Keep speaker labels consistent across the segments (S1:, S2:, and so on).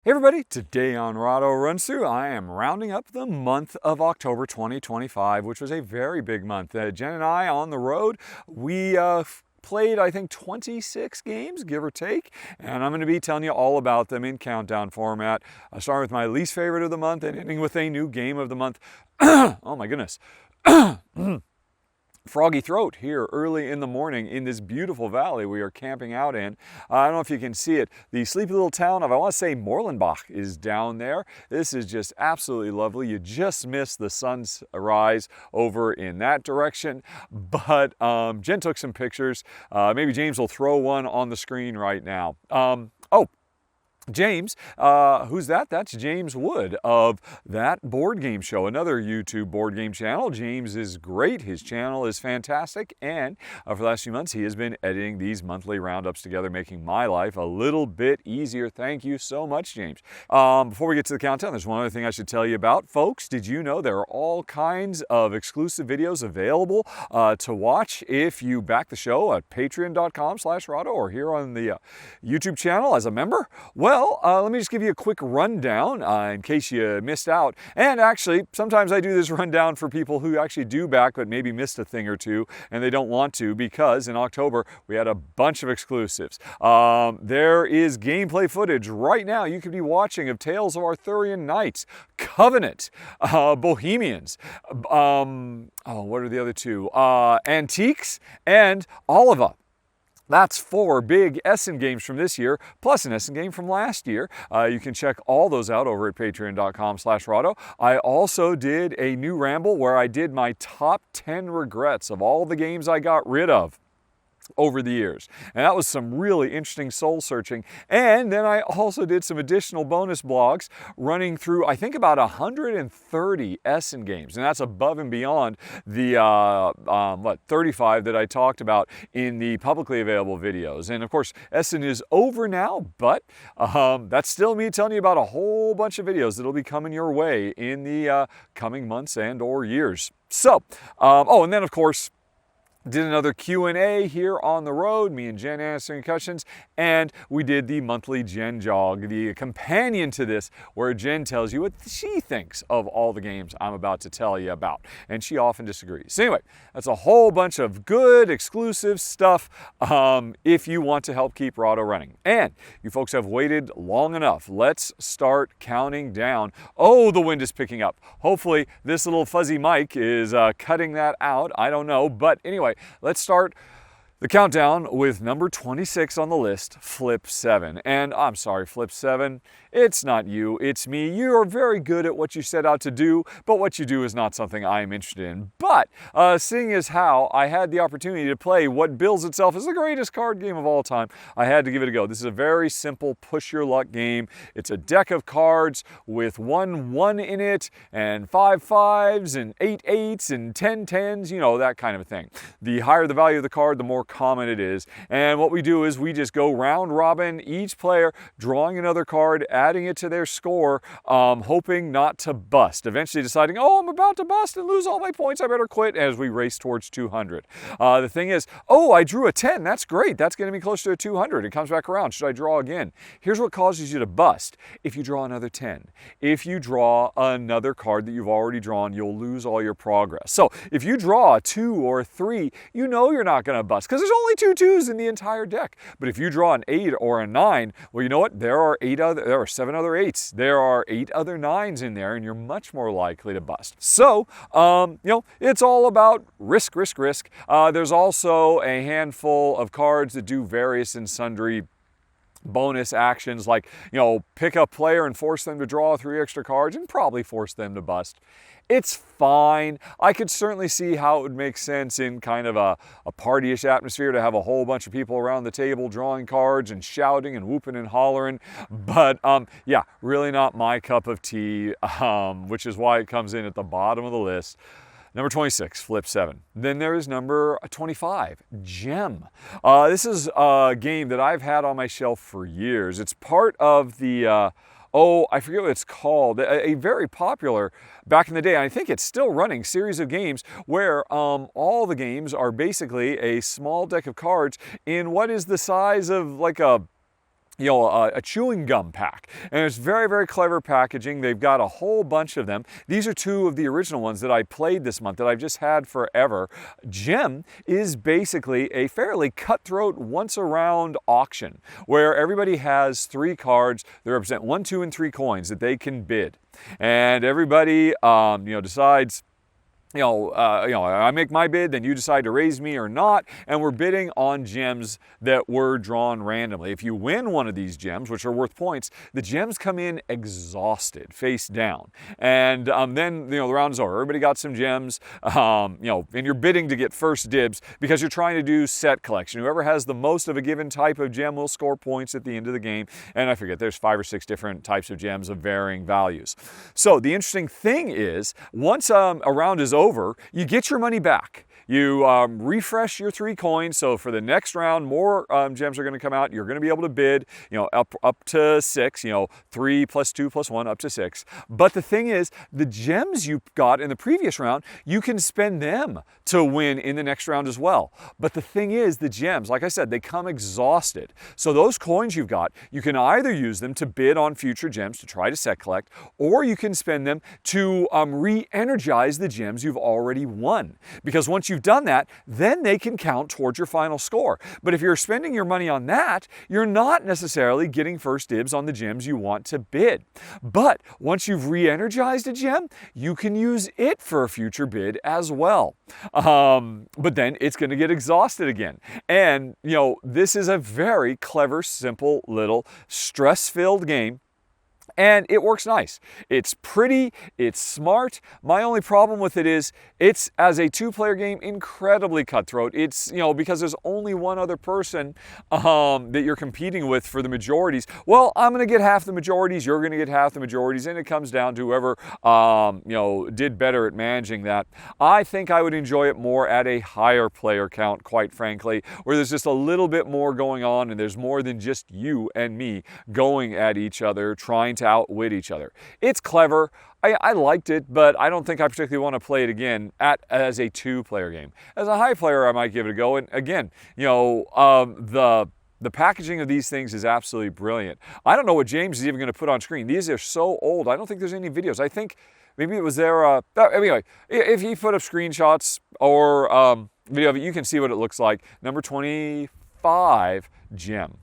S1: Hey everybody, today on Rahdo Runs Through, I am rounding up the month of October 2025, which was a very big month. Jen and I on the road, we played, I think, 26 games, give or take, and I'm going to be telling you all about them in countdown format, starting with my least favorite of the month and ending with a new game of the month. Oh my goodness. Froggy throat here early in the morning in this beautiful valley we are camping out in. I don't know if you can see it. The sleepy little town of, I want to say, Moorlandbach is down there. This is just absolutely lovely. You just missed the sun's rise over in that direction. But Jen took some pictures. Maybe James will throw one on the screen right now. James, who's that? That's James Wood of That Board Game Show, another YouTube board game channel. James is great. His channel is fantastic. And for the last few months, he has been editing these monthly roundups together, making my life a little bit easier. Thank you so much, James. Before we get to the countdown, there's one other thing I should tell you about. Folks, did you know there are all kinds of exclusive videos available to watch if you back the show at patreon.com/Rahdo or here on the YouTube channel as a member? Well, let me just give you a quick rundown in case you missed out. And actually, sometimes I do this rundown for people who actually do back but maybe missed a thing or two and they don't want to, because in October we had a bunch of exclusives. There is gameplay footage right now you could be watching of Tales of Arthurian Knights, Covenant, Bohemians, what are the other two? Antiques, and Olivia. That's 4 big Essen games from this year, plus an Essen game from last year. You can check all those out over at patreon.com/Rahdo. I also did a new ramble where I did my top 10 regrets of all the games I got rid of over the years. And that was some really interesting soul searching. And then I also did some additional bonus blogs running through, I think, about 130 Essen games. And that's above and beyond the 35 that I talked about in the publicly available videos. And of course, Essen is over now, but that's still me telling you about a whole bunch of videos that'll be coming your way in the coming months and or years. So, and then of course, did another Q&A here on the road, me and Jen answering questions, and we did the monthly Jen Jog, the companion to this, where Jen tells you what she thinks of all the games I'm about to tell you about, and she often disagrees. So anyway, that's a whole bunch of good, exclusive stuff if you want to help keep Rahdo running. And you folks have waited long enough. Let's start counting down. Oh, the wind is picking up. Hopefully this little fuzzy mic is cutting that out. I don't know, but anyway, let's start the countdown with number 26 on the list, Flip 7. And I'm sorry, Flip 7, it's not you, it's me. You are very good at what you set out to do, but what you do is not something I am interested in. But seeing as how I had the opportunity to play what bills itself as the greatest card game of all time, I had to give it a go. This is a very simple push your luck game. It's a deck of cards with 1 1 in it, and 5 5s, and 8 8s, and 10 10s, you know, that kind of a thing. The higher the value of the card, the more common it is. And what we do is we just go round robin, each player drawing another card, adding it to their score, hoping not to bust. Eventually deciding, oh, I'm about to bust and lose all my points, I better quit, as we race towards 200. The thing is, oh, I drew a 10, that's great, that's going to be close to a 200. It comes back around, should I draw again? Here's what causes you to bust. If you draw another 10, if you draw another card that you've already drawn, you'll lose all your progress. So if you draw a 2 or a 3, you know you're not going to bust, because there's only 2 2s in the entire deck. But if you draw an 8 or a 9, well, you know what? There are 7 other 8s. There are 8 other 9s in there, and you're much more likely to bust. So, it's all about risk, risk, risk. There's also a handful of cards that do various and sundry bonus actions, like, pick a player and force them to draw 3 extra cards and probably force them to bust. It's fine. I could certainly see how it would make sense in kind of a partyish atmosphere to have a whole bunch of people around the table drawing cards and shouting and whooping and hollering. But yeah, really not my cup of tea, which is why it comes in at the bottom of the list. Number 26, Flip 7. Then there is number 25, Gem. This is a game that I've had on my shelf for years. It's part of the I forget what it's called, a very popular, back in the day, and I think it's still running, series of games where all the games are basically a small deck of cards in what is the size of like a a chewing gum pack. And it's very, very clever packaging. They've got a whole bunch of them. These are two of the original ones that I played this month that I've just had forever. Gem is basically a fairly cutthroat once-around auction where everybody has 3 cards that represent 1, 2, and 3 coins that they can bid. And everybody, decides, I make my bid, then you decide to raise me or not, and we're bidding on gems that were drawn randomly. If you win one of these gems, which are worth points, the gems come in exhausted, face down. And then, the round is over. Everybody got some gems, and you're bidding to get first dibs because you're trying to do set collection. Whoever has the most of a given type of gem will score points at the end of the game. And I forget, there's 5 or 6 different types of gems of varying values. So the interesting thing is, once a round is over, you get your money back. You refresh your 3 coins, so for the next round, more gems are going to come out. You're going to be able to bid, up to 6, 3 plus 2 plus 1, up to 6. But the thing is, the gems you got in the previous round, you can spend them to win in the next round as well. But the thing is, the gems, like I said, they come exhausted. So those coins you've got, you can either use them to bid on future gems to try to set collect, or you can spend them to re-energize the gems you've already won. Because once you've done that, then they can count towards your final score. But if you're spending your money on that, you're not necessarily getting first dibs on the gems you want to bid. But once you've re-energized a gem, you can use it for a future bid as well. But then it's going to get exhausted again. And, this is a very clever, simple, little stress-filled game. And it works nice. It's pretty, it's smart. My only problem with it is it's, as a 2-player game, incredibly cutthroat. It's, because there's only one other person that you're competing with for the majorities. Well, I'm going to get half the majorities, you're going to get half the majorities, and it comes down to whoever, did better at managing that. I think I would enjoy it more at a higher player count, quite frankly, where there's just a little bit more going on and there's more than just you and me going at each other, trying to outwit each other. It's clever. I liked it, but I don't think I particularly want to play it again as a 2-player game. As a high player, I might give it a go. And again, the packaging of these things is absolutely brilliant. I don't know what James is even going to put on screen. These are so old. I don't think there's any videos. I think maybe it was there. Anyway, if he put up screenshots or video of it, you can see what it looks like. Number 25, Gem.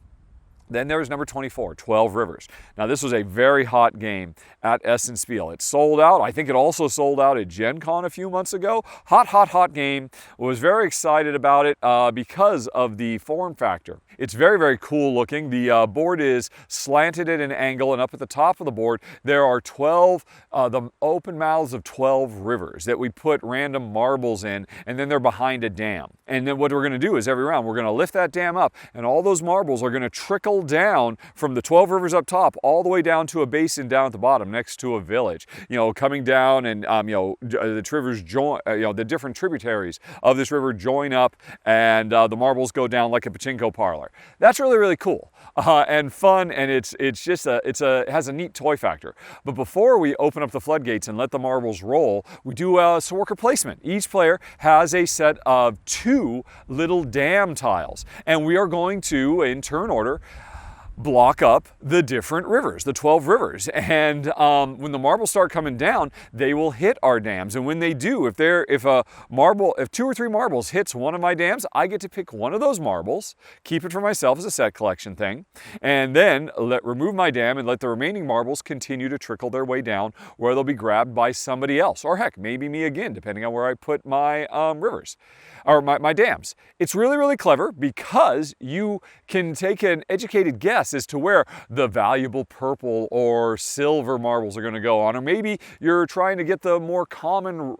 S1: Then there was number 24, 12 Rivers. Now this was a very hot game at Essen Spiel. It sold out. I think it also sold out at Gen Con a few months ago. Hot game. Was very excited about it because of the form factor. It's very, very cool looking. The board is slanted at an angle, and up at the top of the board there are 12, the open mouths of 12 rivers that we put random marbles in, and then they're behind a dam. And then what we're going to do is every round we're going to lift that dam up, and all those marbles are going to trickle down from the 12 rivers up top all the way down to a basin down at the bottom next to a village. Coming down, and the rivers join. The different tributaries of this river join up, and the marbles go down like a pachinko parlor. That's really, really cool and fun, and it has a neat toy factor. But before we open up the floodgates and let the marbles roll, we do some worker placement. Each player has a set of 2 little dam tiles, and we are going to, in turn order, block up the different rivers, the 12 rivers. And when the marbles start coming down, they will hit our dams. And when they do, if 2 or 3 marbles hits one of my dams, I get to pick one of those marbles, keep it for myself as a set collection thing, and then remove my dam and let the remaining marbles continue to trickle their way down where they'll be grabbed by somebody else, or heck, maybe me again, depending on where I put my rivers or my dams. It's really, really clever because you can take an educated guess as to where the valuable purple or silver marbles are going to go on, or maybe you're trying to get the more common,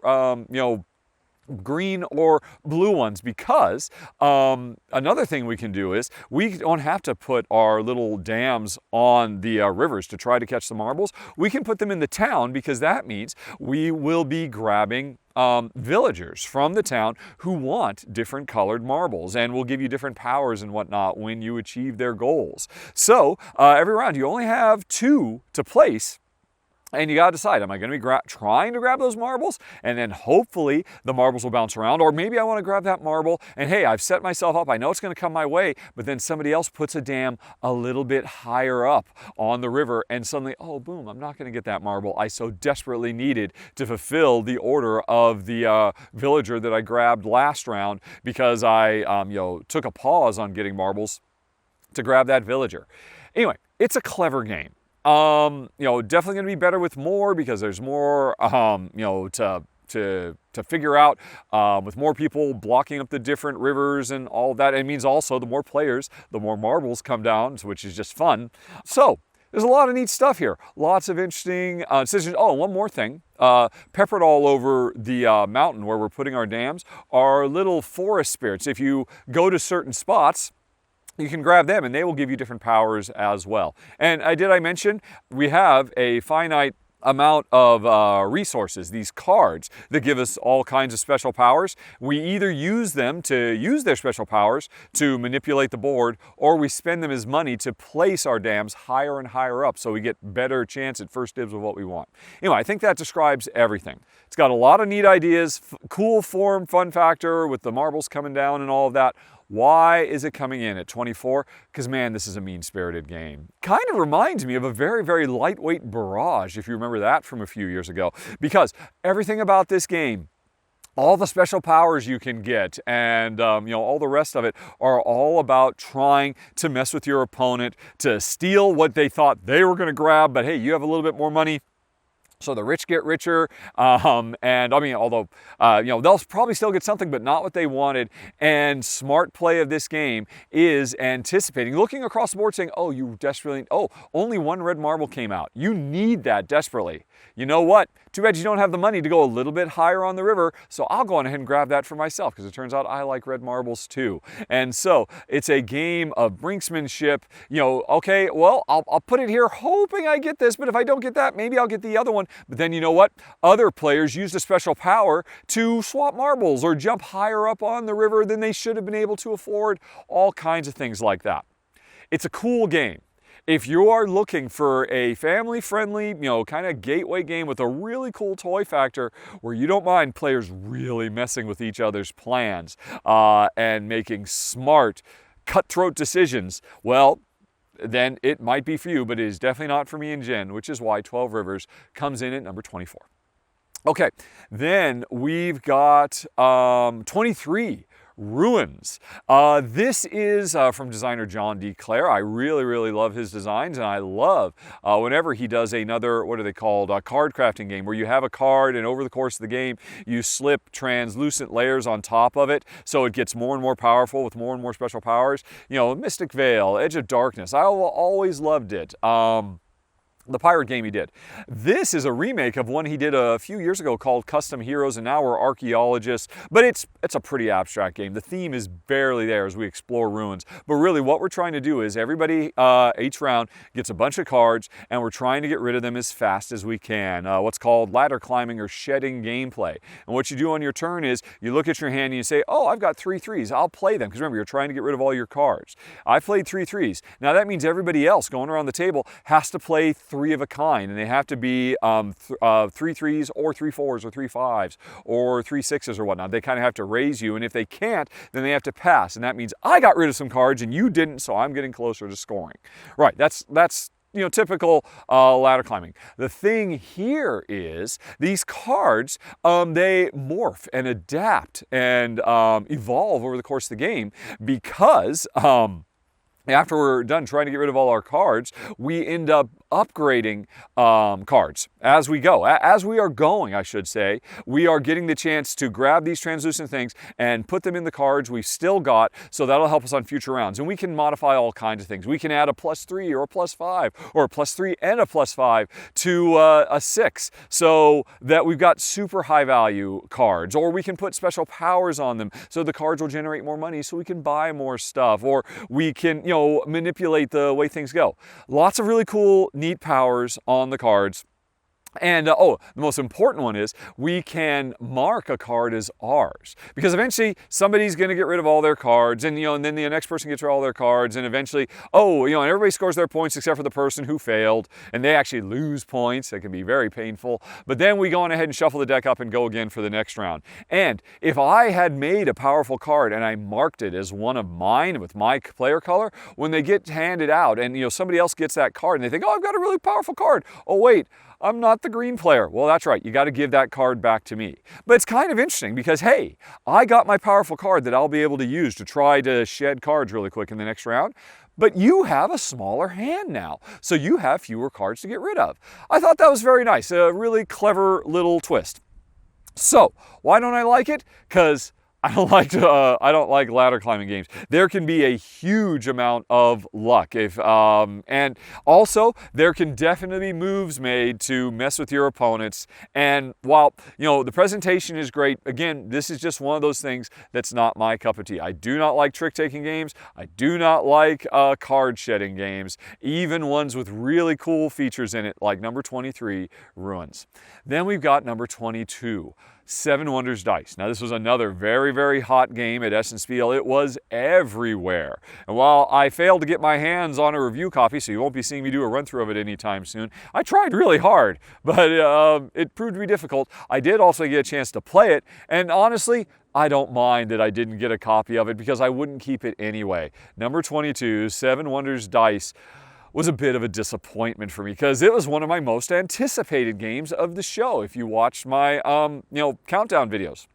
S1: green or blue ones, because another thing we can do is we don't have to put our little dams on the rivers to try to catch the marbles. We can put them in the town, because that means we will be grabbing villagers from the town who want different colored marbles, and will give you different powers and whatnot when you achieve their goals. So every round you only have 2 to place. And you got to decide, am I going to be trying to grab those marbles? And then hopefully the marbles will bounce around. Or maybe I want to grab that marble and hey, I've set myself up. I know it's going to come my way, but then somebody else puts a dam a little bit higher up on the river and suddenly, oh, boom, I'm not going to get that marble I so desperately needed to fulfill the order of the villager that I grabbed last round because I took a pause on getting marbles to grab that villager. Anyway, it's a clever game. Definitely going to be better with more because there's more, to figure out with more people blocking up the different rivers and all of that. It means also the more players, the more marbles come down, which is just fun. So there's a lot of neat stuff here. Lots of interesting decisions. Oh, and one more thing. Peppered all over the mountain where we're putting our dams are little forest spirits. If you go to certain spots, you can grab them and they will give you different powers as well. And I mention we have a finite amount of resources, these cards that give us all kinds of special powers. We either use them to use their special powers to manipulate the board, or we spend them as money to place our dams higher and higher up so we get better chance at first dibs of what we want. Anyway, I think that describes everything. It's got a lot of neat ideas, cool form, fun factor with the marbles coming down and all of that. Why is it coming in at 24? Because man, this is a mean-spirited game. Kind of reminds me of a very, very lightweight Barrage, if you remember that from a few years ago. Because everything about this game, all the special powers you can get and all the rest of it are all about trying to mess with your opponent, to steal what they thought they were going to grab, but hey, you have a little bit more money. So the rich get richer, although, they'll probably still get something, but not what they wanted. And smart play of this game is anticipating, looking across the board saying, oh, you desperately, only one red marble came out. You need that desperately. You know what? Too bad you don't have the money to go a little bit higher on the river, so I'll go on ahead and grab that for myself, because it turns out I like red marbles too. And so it's a game of brinksmanship. Okay, well, I'll put it here hoping I get this, but if I don't get that, maybe I'll get the other one. But then you know what? Other players used a special power to swap marbles or jump higher up on the river than they should have been able to afford. All kinds of things like that. It's a cool game. If you are looking for a family-friendly, kind of gateway game with a really cool toy factor where you don't mind players really messing with each other's plans and making smart, cutthroat decisions, well, then it might be for you, but it is definitely not for me and Jen, which is why 12 Rivers comes in at number 24. Okay, then we've got 23. Ruins. This is from designer John D. Clare. I really, really love his designs, and I love whenever he does another, what are they called, a card crafting game, where you have a card and over the course of the game you slip translucent layers on top of it so it gets more and more powerful with more and more special powers. Mystic Veil, Edge of Darkness. I always loved it. The pirate game he did. This is a remake of one he did a few years ago called Custom Heroes, and now we're archaeologists, but it's a pretty abstract game. The theme is barely there as we explore ruins, but really what we're trying to do is everybody each round gets a bunch of cards and we're trying to get rid of them as fast as we can. What's called ladder climbing or shedding gameplay. And what you do on your turn is you look at your hand and you say, oh, I've got 3 threes, I'll play them, because remember, you're trying to get rid of all your cards. I played 3 threes. Now that means everybody else going around the table has to play 3 of a kind, and they have to be 3 threes or 3 fours or 3 fives or 3 sixes or whatnot. They kind of have to raise you, and if they can't, then they have to pass, and that means I got rid of some cards and you didn't, so I'm getting closer to scoring. Right, that's typical ladder climbing. The thing here is these cards, they morph and adapt and evolve over the course of the game because after we're done trying to get rid of all our cards, we end up upgrading cards as we go. As we are going, I should say, we are getting the chance to grab these translucent things and put them in the cards we've still got, so that'll help us on future rounds. And we can modify all kinds of things. We can add a +3 or a +5 or a +3 and a +5 to a 6, so that we've got super high value cards. Or we can put special powers on them so the cards will generate more money so we can buy more stuff. Or we can, manipulate the way things go. Lots of really cool, neat powers on the cards. And oh, the most important one is we can mark a card as ours, because eventually somebody's going to get rid of all their cards, and and then the next person gets rid of all their cards, and eventually, and everybody scores their points except for the person who failed, and they actually lose points. That can be very painful. But then we go on ahead and shuffle the deck up and go again for the next round. And if I had made a powerful card and I marked it as one of mine with my player color, when they get handed out and somebody else gets that card and they think, oh, I've got a really powerful card. Oh wait, I'm not the green player. Well, that's right. You got to give that card back to me. But it's kind of interesting because, hey, I got my powerful card that I'll be able to use to try to shed cards really quick in the next round. But you have a smaller hand now, so you have fewer cards to get rid of. I thought that was very nice. A really clever little twist. So, why don't I like it? Because I don't like ladder climbing games. There can be a huge amount of luck, and also there can definitely be moves made to mess with your opponents. And while the presentation is great, again, this is just one of those things that's not my cup of tea. I do not like trick-taking games. I do not like card shedding games, even ones with really cool features in it, like number 23, Ruins. Then we've got number 22. Seven Wonders Dice. Now this was another very, very hot game at S&Spiel. It was everywhere. And while I failed to get my hands on a review copy, so you won't be seeing me do a run through of it anytime soon, I tried really hard, but it proved to be difficult. I did also get a chance to play it, and honestly, I don't mind that I didn't get a copy of it because I wouldn't keep it anyway. Number 22, Seven Wonders Dice, was a bit of a disappointment for me because it was one of my most anticipated games of the show if you watched my countdown videos.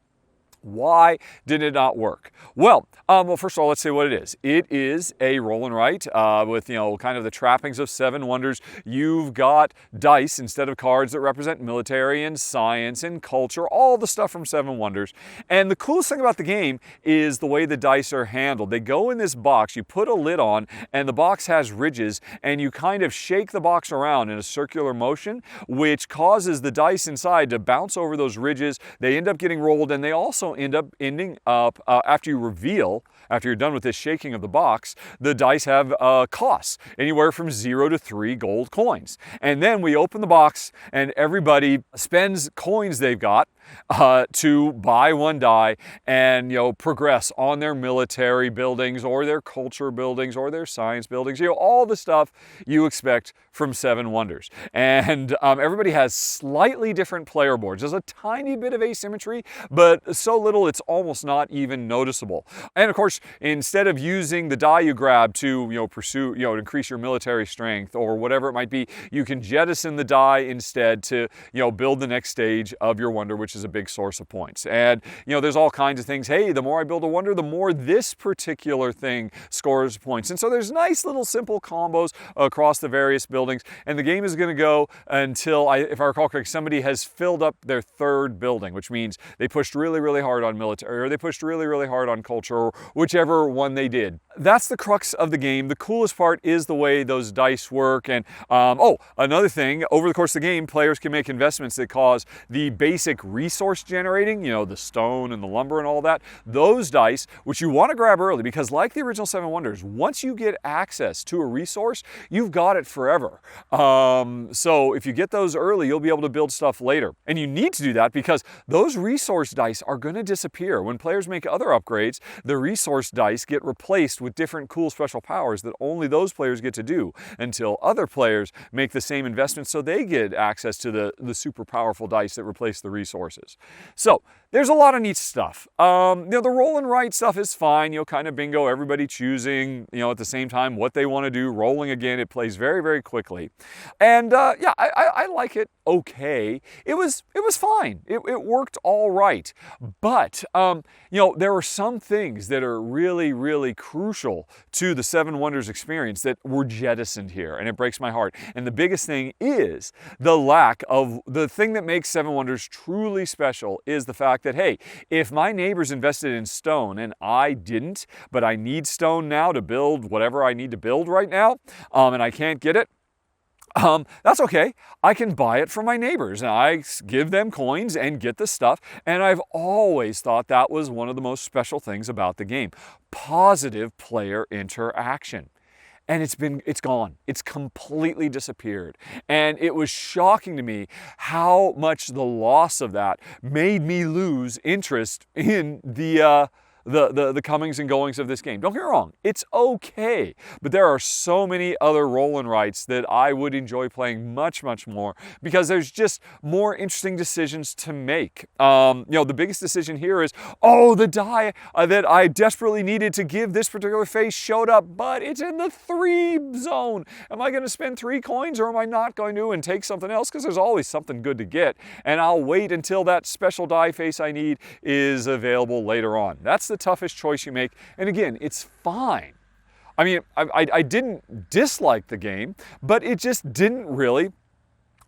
S1: Why did it not work? Well, first of all, let's say what it is. It is a roll and write with, kind of the trappings of Seven Wonders. You've got dice instead of cards that represent military and science and culture, all the stuff from Seven Wonders. And the coolest thing about the game is the way the dice are handled. They go in this box, you put a lid on, and the box has ridges, and you kind of shake the box around in a circular motion, which causes the dice inside to bounce over those ridges. They end up getting rolled, and they also ending up after you're done with this shaking of the box, the dice have costs anywhere from 0 to 3 gold coins. And then we open the box and everybody spends coins they've got to buy one die and progress on their military buildings or their culture buildings or their science buildings, all the stuff you expect from Seven Wonders. And everybody has slightly different player boards. There's a tiny bit of asymmetry, but so little it's almost not even noticeable. And of course, instead of using the die you grab to pursue increase your military strength or whatever it might be, you can jettison the die instead to build the next stage of your wonder, which is a big source of points. And there's all kinds of things. Hey, the more I build a wonder, the more this particular thing scores points. And so there's nice little simple combos across the various buildings. And the game is going to go until, if I recall correctly, somebody has filled up their third building, which means they pushed really, really hard on military, or they pushed really, really hard on culture, or whichever one they did. That's the crux of the game. The coolest part is the way those dice work. And another thing, over the course of the game, players can make investments that cause the basic resource generating, the stone and the lumber and all that, those dice, which you want to grab early, because like the original Seven Wonders, once you get access to a resource, you've got it forever. So if you get those early, you'll be able to build stuff later. And you need to do that because those resource dice are going to disappear. When players make other upgrades, the resource dice get replaced with different cool special powers that only those players get to do until other players make the same investment so they get access to the super powerful dice that replace the resources. So there's a lot of neat stuff. The roll and write stuff is fine, kind of bingo, everybody choosing, at the same time what they want to do, rolling again. It plays very, very quickly. And I like it okay. It was fine. It worked all right. But, there are some things that are really, really crucial to the Seven Wonders experience that were jettisoned here, and it breaks my heart. And the biggest thing is the lack of the thing that makes Seven Wonders truly special is the fact that, hey, if my neighbors invested in stone and I didn't, but I need stone now to build whatever I need to build right now, and I can't get it, that's okay. I can buy it from my neighbors and I give them coins and get the stuff. And I've always thought that was one of the most special things about the game. Positive player interaction. and it's gone. It's completely disappeared. And it was shocking to me how much the loss of that made me lose interest in the comings and goings of this game. Don't get me wrong, it's okay, but there are so many other roll and writes that I would enjoy playing much, much more because there's just more interesting decisions to make. The biggest decision here is, oh, the die that I desperately needed to give this particular face showed up, but it's in the 3 zone. Am I going to spend 3 coins or am I not going to and take something else? Because there's always something good to get, and I'll wait until that special die face I need is available later on. That's the toughest choice you make, and again, it's fine. I mean, I didn't dislike the game, but it just didn't really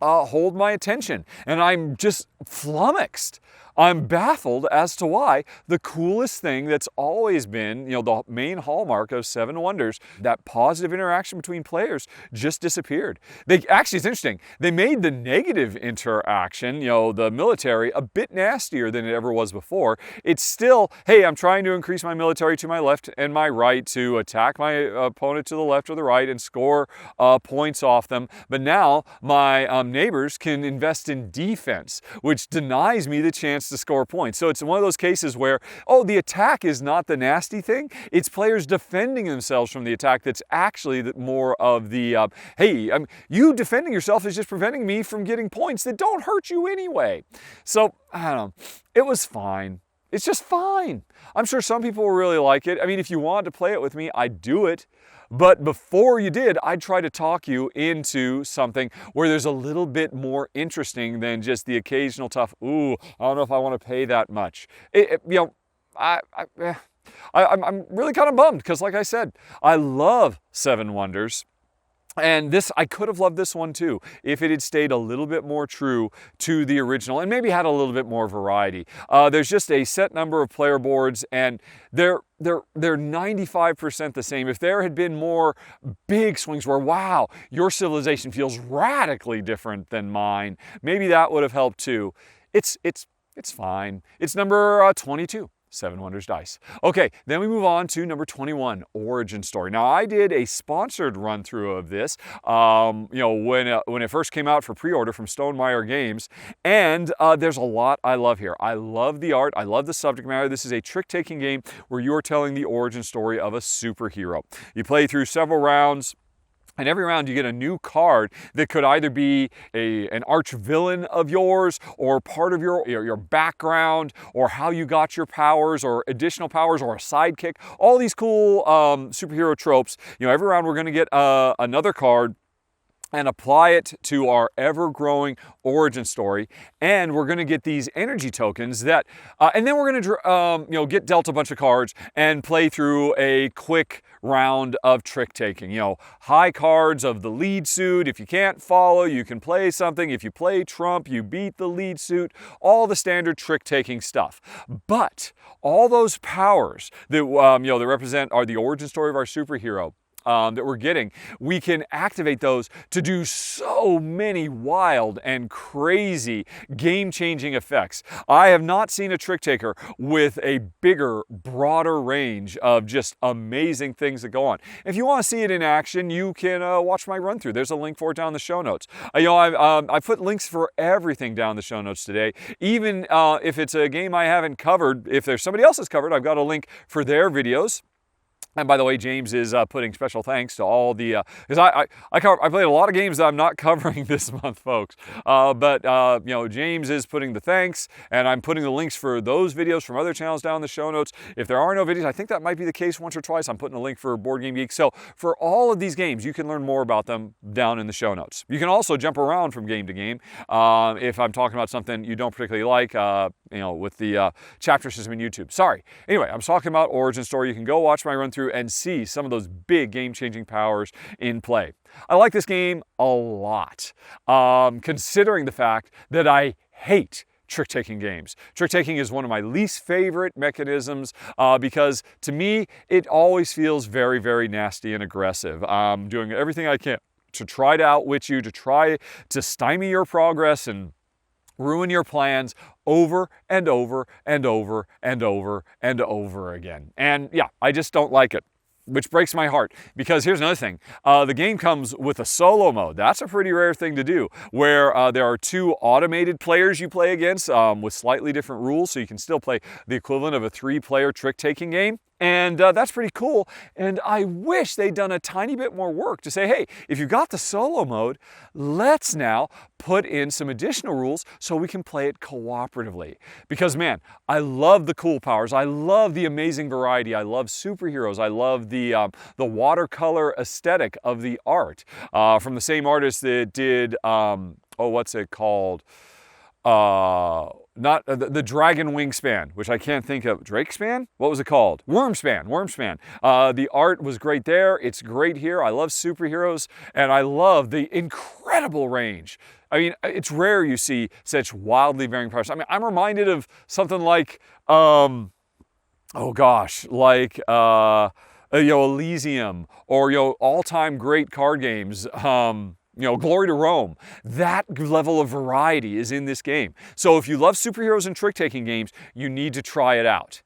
S1: hold my attention, and I'm just flummoxed. I'm baffled as to why the coolest thing that's always been, the main hallmark of Seven Wonders, that positive interaction between players, just disappeared. Actually, it's interesting. They made the negative interaction, the military, a bit nastier than it ever was before. It's still, hey, I'm trying to increase my military to my left and my right to attack my opponent to the left or the right and score points off them. But now my neighbors can invest in defense, which denies me the chance to score points. So it's one of those cases where, oh, the attack is not the nasty thing. It's players defending themselves from the attack that's actually more of the, hey, you defending yourself is just preventing me from getting points that don't hurt you anyway. So, I don't know. It was fine. It's just fine. I'm sure some people will really like it. I mean, if you wanted to play it with me, I'd do it. But before you did, I'd try to talk you into something where there's a little bit more interesting than just the occasional tough, ooh, I don't know if I want to pay that much. I'm really kind of bummed because, like I said, I love Seven Wonders. And I could have loved this one too if it had stayed a little bit more true to the original and maybe had a little bit more variety. There's just a set number of player boards, and they're 95% the same. If there had been more big swings where, wow, your civilization feels radically different than mine, maybe that would have helped too. It's fine. It's number 22. Seven Wonders Dice. Okay, then we move on to number 21, Origin Story. Now, I did a sponsored run-through of this, when it first came out for pre-order from Stonemaier Games, and there's a lot I love here. I love the art. I love the subject matter. This is a trick-taking game where you are telling the origin story of a superhero. You play through several rounds. And every round you get a new card that could either be an arch villain of yours, or part of your background, or how you got your powers, or additional powers, or a sidekick. All these cool superhero tropes. Every round we're going to get another card and apply it to our ever-growing origin story, and we're going to get these energy tokens that, and then we're going to, get dealt a bunch of cards and play through a quick round of trick-taking. High cards of the lead suit. If you can't follow, you can play something. If you play trump, you beat the lead suit. All the standard trick-taking stuff. But all those powers that, that represent the origin story of our superhero, that we're getting, we can activate those to do so many wild and crazy game-changing effects. I have not seen a trick taker with a bigger, broader range of just amazing things that go on. If you want to see it in action, you can watch my run through. There's a link for it down in the show notes. I put links for everything down in the show notes today. Even if it's a game I haven't covered, if there's somebody else that's covered, I've got a link for their videos. And by the way, James is putting special thanks to all the, because I played a lot of games that I'm not covering this month, folks. But James is putting the thanks, and I'm putting the links for those videos from other channels down in the show notes. If there are no videos, I think that might be the case once or twice. I'm putting a link for Board Game Geek. So for all of these games, you can learn more about them down in the show notes. You can also jump around from game to game. If I'm talking about something you don't particularly like, with the chapter system in YouTube. Sorry. Anyway, I'm talking about Origin Story. You can go watch my run through and see some of those big game-changing powers in play. I like this game a lot, considering the fact that I hate trick-taking games. Trick-taking is one of my least favorite mechanisms because to me, it always feels very, very nasty and aggressive. I'm doing everything I can to try to outwit you, to try to stymie your progress and ruin your plans over and over and over and over and over again. And yeah, I just don't like it. which breaks my heart, because here's another thing. The game comes with a solo mode. That's a pretty rare thing to do, where there are 2 automated players you play against with slightly different rules, so you can still play the equivalent of a 3-player trick-taking game. And that's pretty cool. And I wish they'd done a tiny bit more work to say, hey, if you've got the solo mode, let's now put in some additional rules so we can play it cooperatively. Because man, I love the cool powers. I love the amazing variety. I love superheroes. I love the watercolor aesthetic of the art from the same artist that did, what's it called? Not the Dragon Wingspan, which I can't think of. Drakespan? What was it called? Wormspan. The art was great there. It's great here. I love superheroes, and I love the incredible range. I mean, it's rare you see such wildly varying powers. I mean, I'm reminded of something like, Elysium, or all-time great card games. Glory to Rome. That level of variety is in this game. So if you love superheroes and trick-taking games, you need to try it out.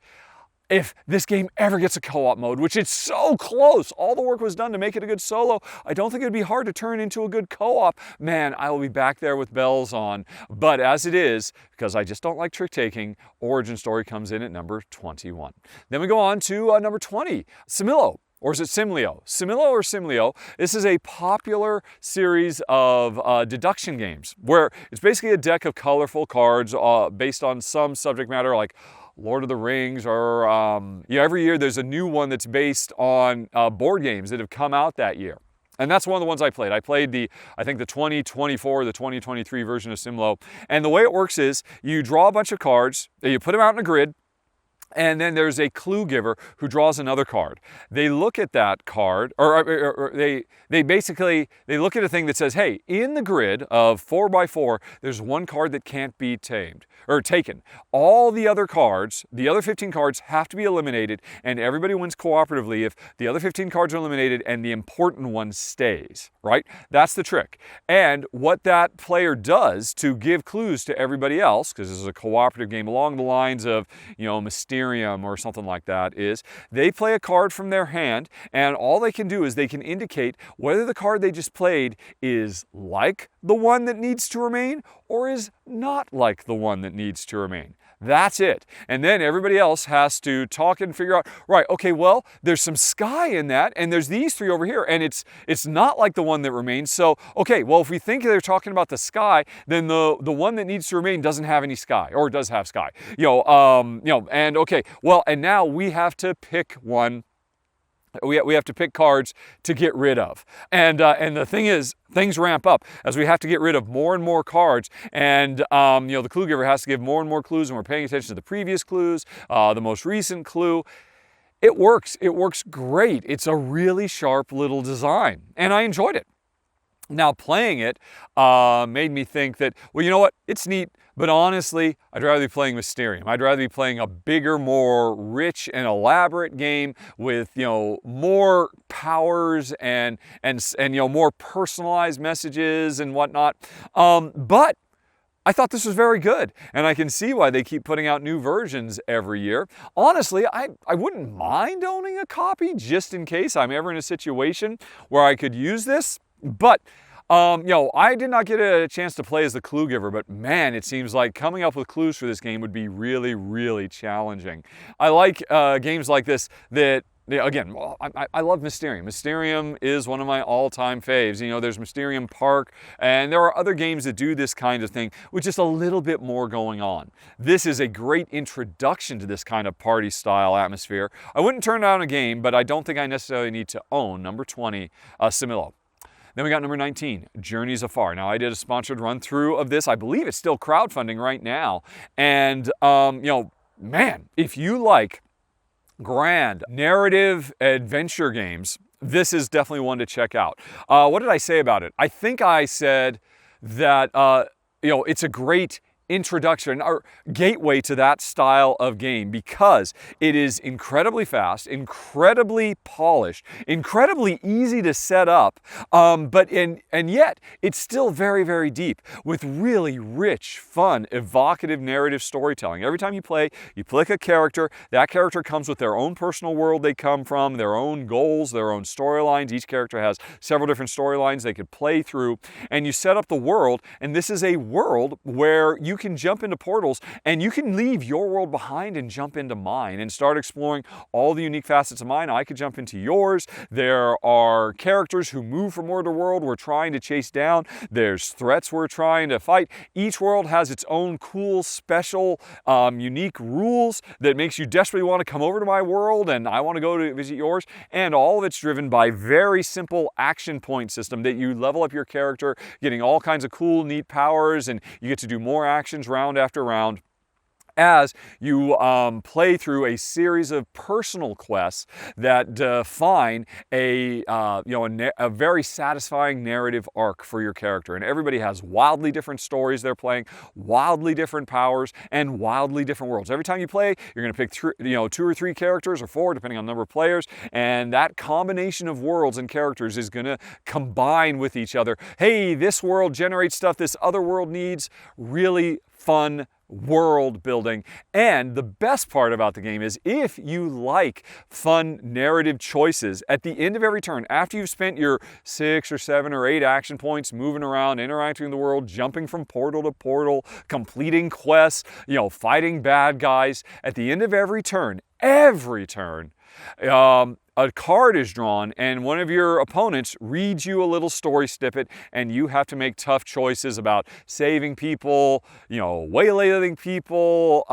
S1: If this game ever gets a co-op mode, which it's so close, all the work was done to make it a good solo, I don't think it'd be hard to turn into a good co-op. Man, I will be back there with bells on. But as it is, because I just don't like trick-taking, Origin Story comes in at number 21. Then we go on to number 20, Similo. Or is it Simlio? Similo or Simlio? This is a popular series of deduction games where it's basically a deck of colorful cards based on some subject matter like Lord of the Rings, or every year there's a new one that's based on board games that have come out that year. And that's one of the ones I played. I played I think the 2024, the 2023 version of Simlo. And the way it works is you draw a bunch of cards, you put them out in a grid, and then there's a clue giver who draws another card. They look at that card, or they look at a thing that says, hey, in the grid of 4x4, there's one card that can't be taken. All the other cards, the other 15 cards, have to be eliminated, and everybody wins cooperatively if the other 15 cards are eliminated and the important one stays, right? That's the trick. And what that player does to give clues to everybody else, because this is a cooperative game along the lines of, Mysterium or something like that, is they play a card from their hand, and all they can do is they can indicate whether the card they just played is like the one that needs to remain or is not like the one that needs to remain. That's it. And then everybody else has to talk and figure out, right, okay, well, there's some sky in that, and there's these 3 over here, and it's not like the one that remains. So, okay, well, if we think they're talking about the sky, then the one that needs to remain doesn't have any sky, or does have sky. And okay, well, and now we have to pick one. We have to pick cards to get rid of. And the thing is, things ramp up as we have to get rid of more and more cards. And, the clue giver has to give more and more clues, and we're paying attention to the previous clues, the most recent clue. It works. It works great. It's a really sharp little design, and I enjoyed it. Now, playing it made me think that, well, you know what? It's neat, but honestly, I'd rather be playing Mysterium. I'd rather be playing a bigger, more rich and elaborate game with, more powers and more personalized messages and whatnot. But I thought this was very good, and I can see why they keep putting out new versions every year. Honestly, I wouldn't mind owning a copy just in case I'm ever in a situation where I could use this. But, I did not get a chance to play as the clue giver, but man, it seems like coming up with clues for this game would be really, really challenging. I like games like this that, again, I love Mysterium. Mysterium is one of my all-time faves. There's Mysterium Park, and there are other games that do this kind of thing with just a little bit more going on. This is a great introduction to this kind of party-style atmosphere. I wouldn't turn down a game, but I don't think I necessarily need to own number 20, Similo. Then we got number 19, Journeys Afar. Now, I did a sponsored run-through of this. I believe it's still crowdfunding right now. And, man, if you like grand narrative adventure games, this is definitely one to check out. What did I say about it? I think I said that, it's a great introduction or gateway to that style of game because it is incredibly fast, incredibly polished, incredibly easy to set up, and yet it's still very, very deep with really rich, fun, evocative narrative storytelling. Every time you play, you pick a character. That character comes with their own personal world they come from, their own goals, their own storylines. Each character has several different storylines they could play through, and you set up the world, and this is a world where you can jump into portals and you can leave your world behind and jump into mine and start exploring all the unique facets of mine. I could jump into yours. There are characters who move from world to world we're trying to chase down. There's threats we're trying to fight. Each world has its own cool, special, unique rules that makes you desperately want to come over to my world and I want to go to visit yours. And all of it's driven by very simple action point system that you level up your character, getting all kinds of cool, neat powers, and you get to do more actions round after round as you play through a series of personal quests that define a very satisfying narrative arc for your character. And everybody has wildly different stories they're playing, wildly different powers, and wildly different worlds. Every time you play, you're going to pick 2 or 3 characters or 4, depending on the number of players, and that combination of worlds and characters is going to combine with each other. Hey, this world generates stuff this other world needs. Really fun world building. And the best part about the game is if you like fun narrative choices at the end of every turn, after you've spent your 6 or 7 or 8 action points moving around, interacting with the world, jumping from portal to portal, completing quests, fighting bad guys, at the end of every turn, a card is drawn and one of your opponents reads you a little story snippet and you have to make tough choices about saving people, waylaying people,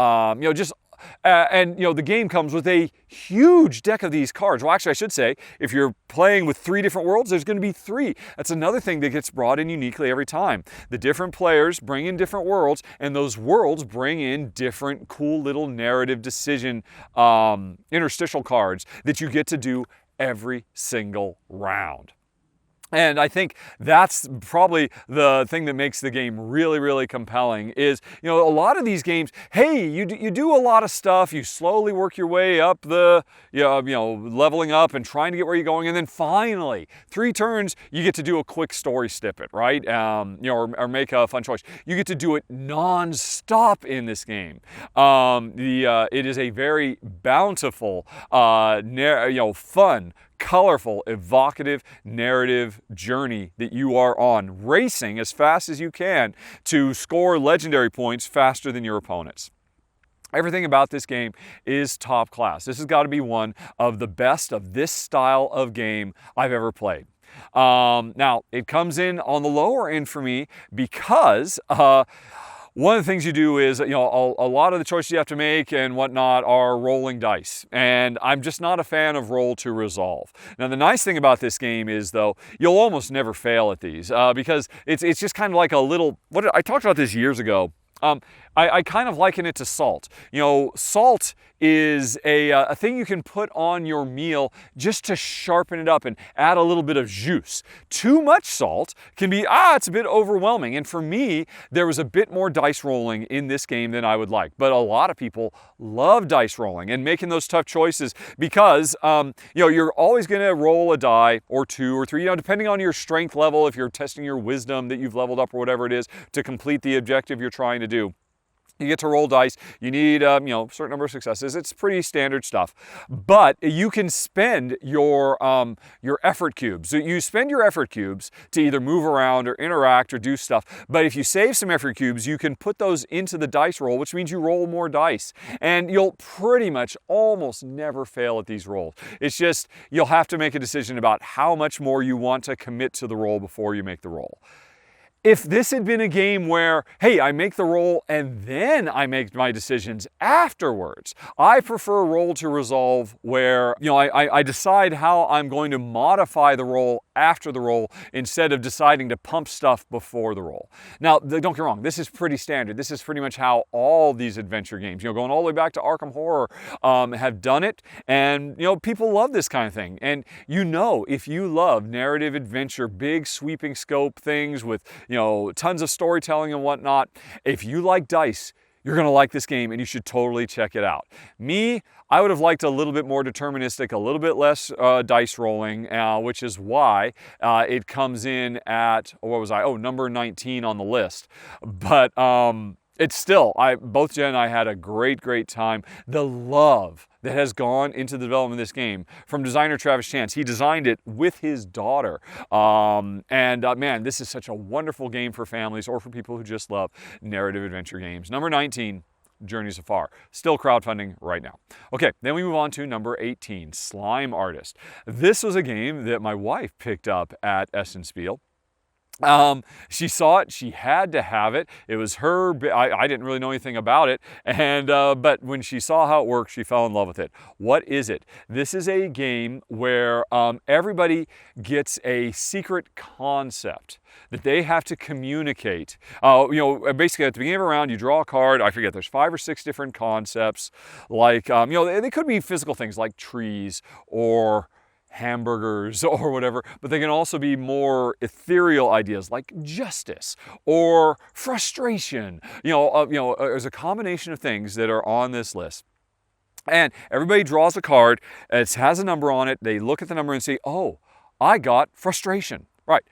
S1: the game comes with a huge deck of these cards. Well, actually, I should say, if you're playing with 3 different worlds, there's going to be 3. That's another thing that gets brought in uniquely every time. The different players bring in different worlds, and those worlds bring in different cool little narrative decision interstitial cards that you get to do every single round. And I think that's probably the thing that makes the game really, really compelling is, a lot of these games, hey, you do a lot of stuff, you slowly work your way up the, leveling up and trying to get where you're going, and then finally, 3 turns, you get to do a quick story snippet, right? Or make a fun choice. You get to do it non-stop in this game. It is a very bountiful, fun, colorful, evocative narrative journey that you are on, racing as fast as you can to score legendary points faster than your opponents. Everything about this game is top class. This has got to be one of the best of this style of game I've ever played. Now, it comes in on the lower end for me because one of the things you do is, a lot of the choices you have to make and whatnot are rolling dice. And I'm just not a fan of roll to resolve. Now, the nice thing about this game is, though, you'll almost never fail at these because it's just kind of like a little, I talked about this years ago. I kind of liken it to salt. Salt is a thing you can put on your meal just to sharpen it up and add a little bit of juice. Too much salt can be, it's a bit overwhelming. And for me, there was a bit more dice rolling in this game than I would like. But a lot of people love dice rolling and making those tough choices because, you're always going to roll a die or 2 or 3, depending on your strength level, if you're testing your wisdom that you've leveled up or whatever it is to complete the objective you're trying to do. You get to roll dice. You need, a certain number of successes. It's pretty standard stuff. But you can spend your effort cubes. So you spend your effort cubes to either move around or interact or do stuff. But if you save some effort cubes, you can put those into the dice roll, which means you roll more dice. And you'll pretty much almost never fail at these rolls. It's just, you'll have to make a decision about how much more you want to commit to the roll before you make the roll. If this had been a game where, hey, I make the roll and then I make my decisions afterwards, I prefer roll to resolve where, I decide how I'm going to modify the roll after the roll instead of deciding to pump stuff before the roll. Now, don't get me wrong, this is pretty standard. This is pretty much how all these adventure games, going all the way back to Arkham Horror, have done it. And, people love this kind of thing. And if you love narrative adventure, big sweeping scope things with, tons of storytelling and whatnot. If you like dice, you're going to like this game and you should totally check it out. Me, I would have liked a little bit more deterministic, a little bit less dice rolling, which is why it comes in at, what was I? Oh, number 19 on the list. But it's still, both Jen and I had a great time. The love that has gone into the development of this game from designer Travis Chance. He designed it with his daughter. Man, this is such a wonderful game for families or for people who just love narrative adventure games. Number 19, Journeys Afar. Still crowdfunding right now. Okay, then we move on to number 18, Slime Artist. This was a game that my wife picked up at Essen Spiel. She saw it, she had to have it. It was her, I didn't really know anything about it, but when she saw how it worked, she fell in love with it. What is it? This is a game where everybody gets a secret concept that they have to communicate. Basically at the beginning of a round, you draw a card. I forget, there's 5 or 6 different concepts. Like, they could be physical things like trees or hamburgers or whatever, but they can also be more ethereal ideas like justice or frustration. There's a combination of things that are on this list. And everybody draws a card, it has a number on it, they look at the number and say, oh, I got frustration. Right.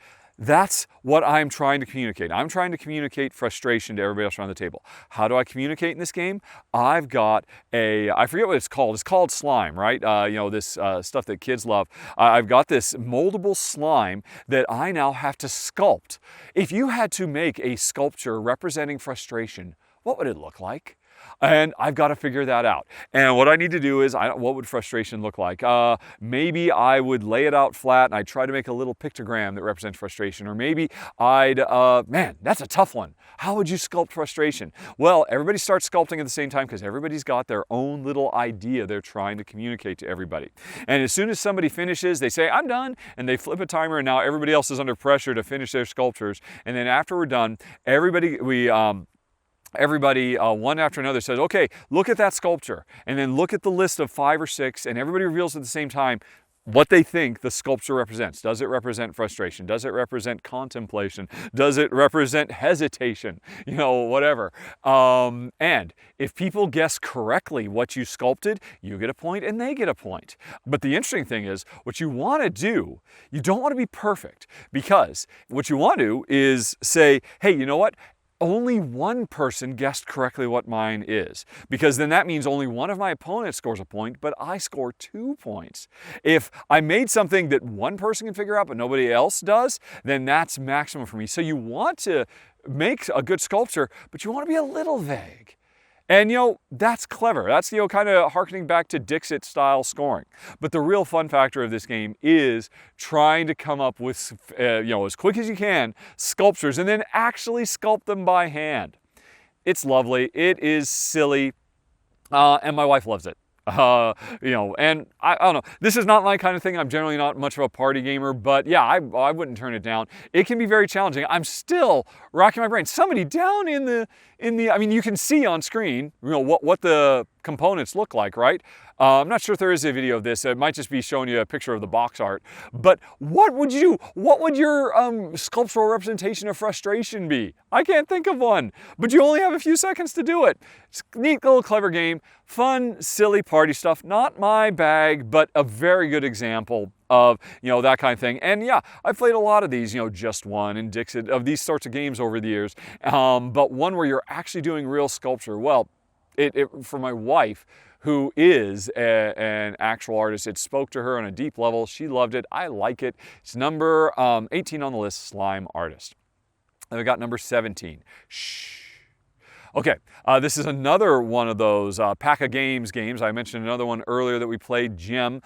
S1: That's what I'm trying to communicate. I'm trying to communicate frustration to everybody else around the table. How do I communicate in this game? I've got I forget what it's called. It's called slime, right? This stuff that kids love. I've got this moldable slime that I now have to sculpt. If you had to make a sculpture representing frustration, what would it look like? And I've got to figure that out. And what I need to do is, what would frustration look like? Maybe I would lay it out flat and I'd try to make a little pictogram that represents frustration. Or maybe man, that's a tough one. How would you sculpt frustration? Well, everybody starts sculpting at the same time because everybody's got their own little idea they're trying to communicate to everybody. And as soon as somebody finishes, they say, I'm done. And they flip a timer and now everybody else is under pressure to finish their sculptures. And then after we're done, everybody, one after another says, okay, look at that sculpture, and then look at the list of 5 or 6, and everybody reveals at the same time what they think the sculpture represents. Does it represent frustration? Does it represent contemplation? Does it represent hesitation? Whatever. And if people guess correctly what you sculpted, you get a point and they get a point. But the interesting thing is, what you want to do, you don't want to be perfect, because what you want to do is say, hey, you know what? Only one person guessed correctly what mine is, because then that means only one of my opponents scores a point, but I score 2 points. If I made something that one person can figure out but nobody else does, then that's maximum for me. So you want to make a good sculpture, but you want to be a little vague. And that's clever. That's kind of harkening back to Dixit style scoring. But the real fun factor of this game is trying to come up with, as quick as you can, sculptures and then actually sculpt them by hand. It's lovely. It is silly. And my wife loves it. And I don't know, this is not my kind of thing. I'm generally not much of a party gamer, but yeah, I wouldn't turn it down. It can be very challenging. I'm still racking my brain. Somebody down in the, you can see on screen, what the components look like, right? I'm not sure if there is a video of this. It might just be showing you a picture of the box art. But what would you do? What would your sculptural representation of frustration be? I can't think of one, but you only have a few seconds to do it. It's a neat little clever game. Fun, silly party stuff. Not my bag, but a very good example of, that kind of thing. And yeah, I've played a lot of these, Just One and Dixit, of these sorts of games over the years. But one where you're actually doing real sculpture, well, for my wife, who is an actual artist, it spoke to her on a deep level. She loved it. I like it. It's number 18 on the list, Slime Artist. Then we got number 17, Shh. Okay, this is another one of those Pack of games. I mentioned another one earlier that we played, Gem.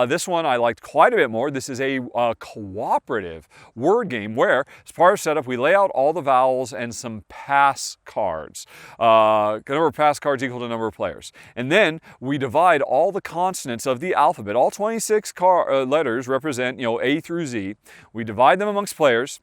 S1: This one I liked quite a bit more. This is a cooperative word game where, as part of setup, we lay out all the vowels and some pass cards. Number of pass cards equal to number of players. And then we divide all the consonants of the alphabet. All 26 letters represent, A through Z. We divide them amongst players.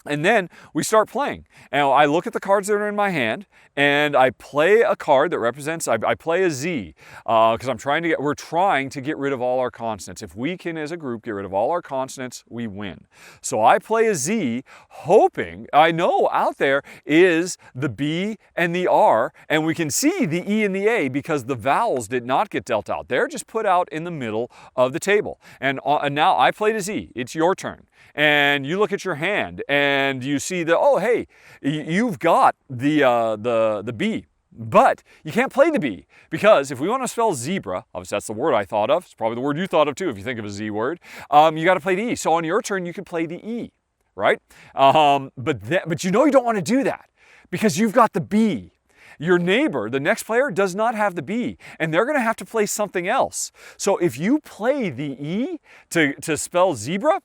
S1: And then we start playing. And I look at the cards that are in my hand, and I play a card that represents, I play a Z, because we're trying to get rid of all our consonants. If we can, as a group, get rid of all our consonants, we win. So I play a Z, hoping, I know out there is the B and the R, and we can see the E and the A because the vowels did not get dealt out. They're just put out in the middle of the table. And now I played a Z. It's your turn. And you look at your hand and you see that, oh, hey, you've got the B, but you can't play the B because if we want to spell zebra, obviously that's the word I thought of. It's probably the word you thought of too if you think of a Z word. You got to play the E. So on your turn, you can play the E, right? But you know you don't want to do that because you've got the B. Your neighbor, the next player, does not have the B, and they're going to have to play something else. So if you play the E to spell zebra,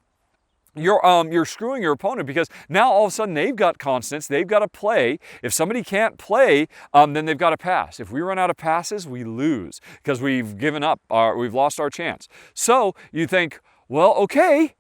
S1: you're screwing your opponent because now all of a sudden they've got consonants, they've got to play. If somebody can't play, then they've got to pass. If we run out of passes, we lose because we've given up, we've lost our chance. So you think, well, okay,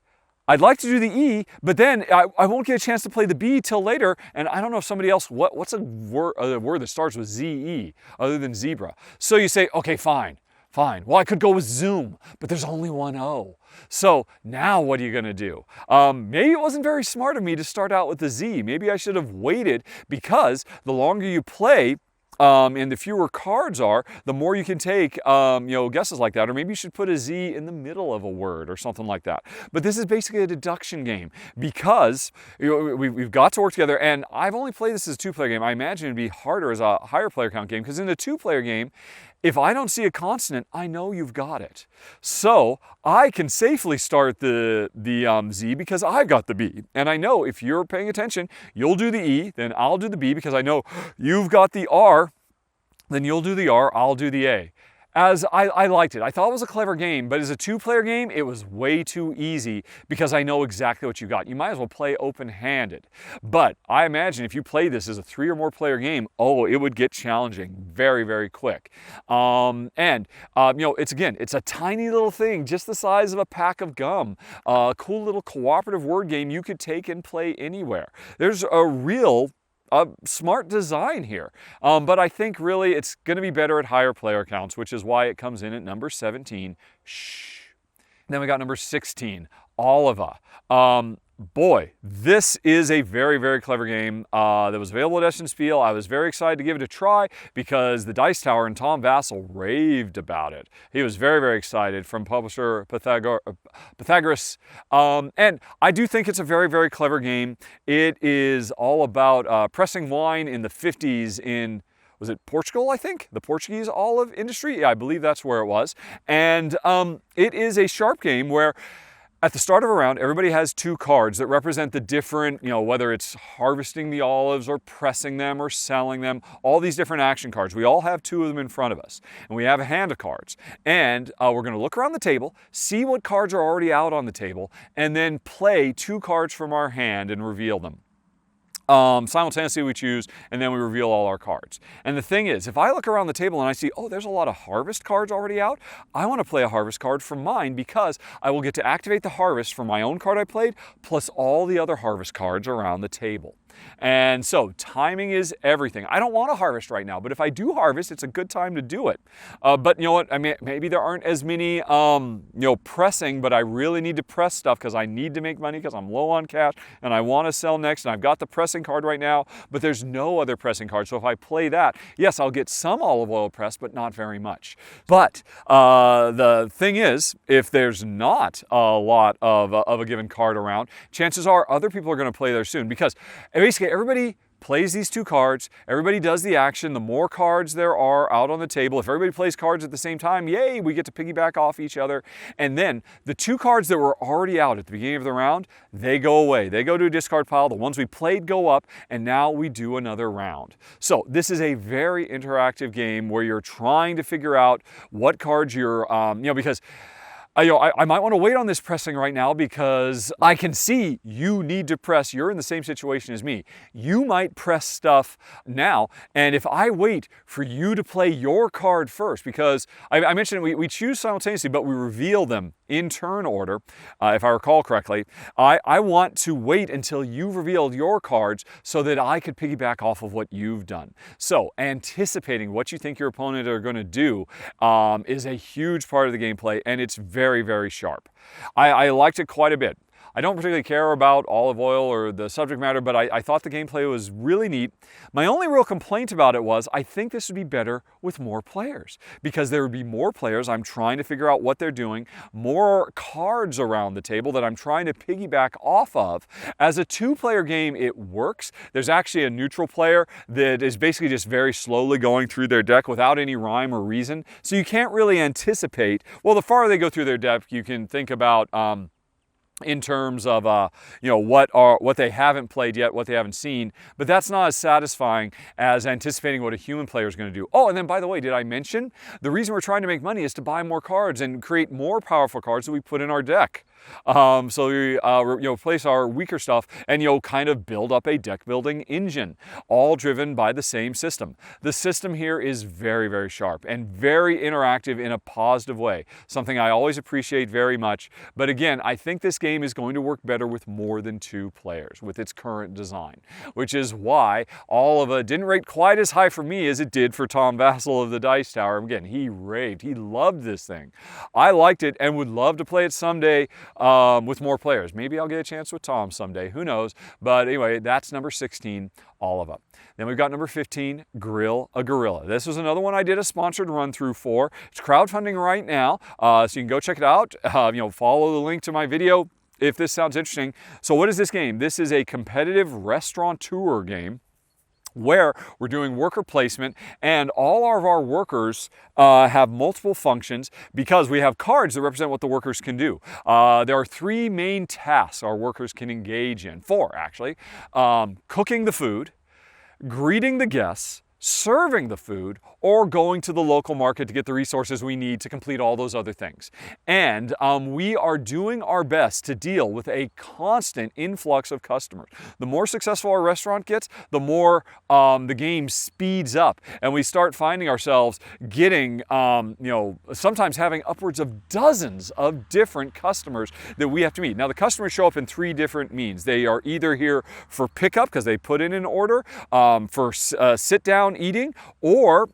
S1: I'd like to do the E, but then I won't get a chance to play the B till later, and I don't know if somebody else, what's a word that starts with Z-E other than zebra? So you say, okay, fine. Well, I could go with Zoom, but there's only one O. So now what are you going to do? Maybe it wasn't very smart of me to start out with the Z. Maybe I should have waited because the longer you play, and the fewer cards are, the more you can take, guesses like that. Or maybe you should put a Z in the middle of a word or something like that. But this is basically a deduction game because we've got to work together. And I've only played this as a two-player game. I imagine it'd be harder as a higher player count game because in a two-player game, if I don't see a consonant, I know you've got it. So I can safely start the Z because I've got the B. And I know if you're paying attention, you'll do the E, then I'll do the B because I know you've got the R, then you'll do the R, I'll do the A. As I liked it. I thought it was a clever game, but as a two-player game, it was way too easy because I know exactly what you got. You might as well play open-handed. But I imagine if you play this as a 3 or more player game, it would get challenging very, very quick. It's a tiny little thing, just the size of a pack of gum. A cool little cooperative word game you could take and play anywhere. There's a real smart design here. But I think really it's going to be better at higher player counts, which is why it comes in at number 17. Shh. Then we got number 16, Olivia. Boy, this is a very, very clever game that was available at Essen Spiel. I was very excited to give it a try because the Dice Tower and Tom Vassell raved about it. He was very, very excited from publisher Pythagoras. And I do think it's a very, very clever game. It is all about pressing wine in the 50s in, was it Portugal, I think? The Portuguese olive industry? Yeah, I believe that's where it was. And it is a sharp game where at the start of a round, everybody has 2 cards that represent the different, whether it's harvesting the olives or pressing them or selling them, all these different action cards. We all have 2 of them in front of us. And we have a hand of cards. And we're going to look around the table, see what cards are already out on the table, and then play 2 cards from our hand and reveal them. Simultaneously we choose, and then we reveal all our cards. And the thing is, if I look around the table and I see, there's a lot of harvest cards already out, I want to play a harvest card from mine because I will get to activate the harvest from my own card I played, plus all the other harvest cards around the table. And so timing is everything. I don't want to harvest right now, but if I do harvest, it's a good time to do it. But you know what? I mean, maybe there aren't as many, pressing, but I really need to press stuff because I need to make money because I'm low on cash and I want to sell next. And I've got the pressing card right now, but there's no other pressing card. So if I play that, yes, I'll get some olive oil pressed, but not very much. But the thing is, if there's not a lot of a given card around, chances are other people are going to play there soon because basically everybody plays these 2 cards, everybody does the action, the more cards there are out on the table, if everybody plays cards at the same time, yay, we get to piggyback off each other, and then the 2 cards that were already out at the beginning of the round, they go away. They go to a discard pile, the ones we played go up, and now we do another round. So this is a very interactive game where you're trying to figure out what cards you're, because I might want to wait on this pressing right now because I can see you need to press. You're in the same situation as me. You might press stuff now, and if I wait for you to play your card first, because I mentioned we choose simultaneously, but we reveal them in turn order, if I recall correctly. I want to wait until you've revealed your cards so that I could piggyback off of what you've done. So anticipating what you think your opponent are going to do is a huge part of the gameplay, and it's very, very sharp. I liked it quite a bit. I don't particularly care about olive oil or the subject matter, but I thought the gameplay was really neat. My only real complaint about it was I think this would be better with more players, because there would be more players. I'm trying to figure out what they're doing, more cards around the table that I'm trying to piggyback off of. As a two-player game, it works. There's actually a neutral player that is basically just very slowly going through their deck without any rhyme or reason. So you can't really anticipate. Well, the farther they go through their deck, you can think about in terms of what they haven't played yet, what they haven't seen, but that's not as satisfying as anticipating what a human player is going to do. Oh, and then by the way, did I mention the reason we're trying to make money is to buy more cards and create more powerful cards that we put in our deck. So we replace our weaker stuff and kind of build up a deck building engine, all driven by the same system. The system here is very, very sharp and very interactive in a positive way, something I always appreciate very much. But again, I think this game is going to work better with more than 2 players with its current design, which is why all of it didn't rate quite as high for me as it did for Tom Vassell of the Dice Tower. Again, he raved. He loved this thing. I liked it and would love to play it someday with more players. Maybe I'll get a chance with Tom someday. Who knows? But anyway, that's number 16, Olivia. Then we've got number 15, Grill a Gorilla. This was another one I did a sponsored run through for. It's crowdfunding right now, so you can go check it out. Follow the link to my video if this sounds interesting. So what is this game? This is a competitive restaurateur game where we're doing worker placement, and all of our workers have multiple functions because we have cards that represent what the workers can do. There are 3 main tasks our workers can engage in, 4 actually. Cooking the food, greeting the guests, serving the food, or going to the local market to get the resources we need to complete all those other things. And we are doing our best to deal with a constant influx of customers. The more successful our restaurant gets, the more the game speeds up, and we start finding ourselves getting, sometimes having upwards of dozens of different customers that we have to meet. Now, the customers show up in 3 different means. They are either here for pickup because they put in an order, for sit-down eating, or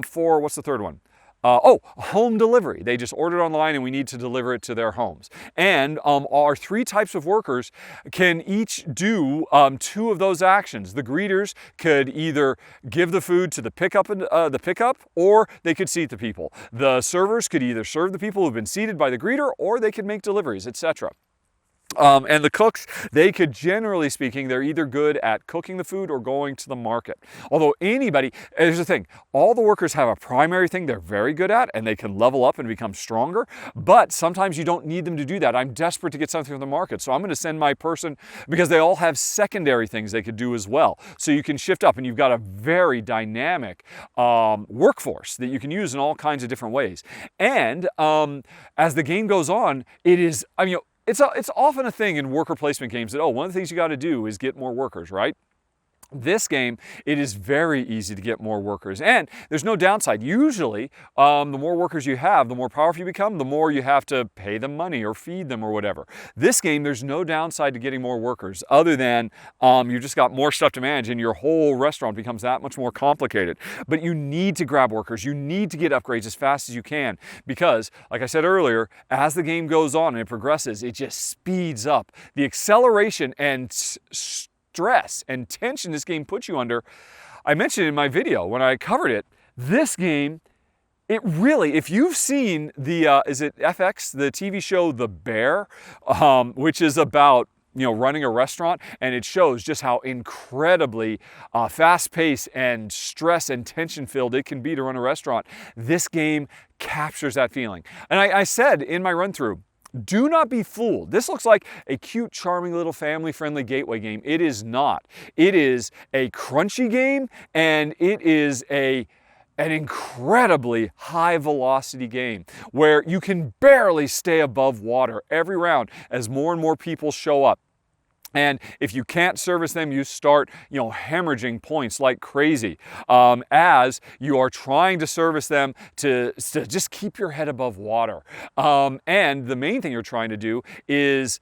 S1: for, what's the third one? Home delivery. They just ordered online and we need to deliver it to their homes. And our 3 types of workers can each do 2 of those actions. The greeters could either give the food to the pickup, or they could seat the people. The servers could either serve the people who've been seated by the greeter, or they could make deliveries, etc. And the cooks, they could, generally speaking, they're either good at cooking the food or going to the market. Although here's the thing, all the workers have a primary thing they're very good at, and they can level up and become stronger, but sometimes you don't need them to do that. I'm desperate to get something from the market, so I'm going to send my person, because they all have secondary things they could do as well. So you can shift up, and you've got a very dynamic workforce that you can use in all kinds of different ways. And as the game goes on, it is, it's often a thing in worker placement games that, one of the things you got to do is get more workers, right? This game, it is very easy to get more workers, and there's no downside. Usually, the more workers you have, the more powerful you become, the more you have to pay them money or feed them or whatever. This game, there's no downside to getting more workers other than you just got more stuff to manage and your whole restaurant becomes that much more complicated. But you need to grab workers. You need to get upgrades as fast as you can because, like I said earlier, as the game goes on and it progresses, it just speeds up. The acceleration and stress and tension this game puts you under, I mentioned in my video when I covered it, this game, it really, if you've seen the, is it FX, the TV show The Bear, which is about running a restaurant, and it shows just how incredibly fast-paced and stress and tension-filled it can be to run a restaurant. This game captures that feeling. And I said in my run-through, do not be fooled. This looks like a cute, charming little family-friendly gateway game. It is not. It is a crunchy game, and it is an incredibly high-velocity game where you can barely stay above water every round as more and more people show up. And if you can't service them, you start, hemorrhaging points like crazy as you are trying to service them to just keep your head above water. And the main thing you're trying to do is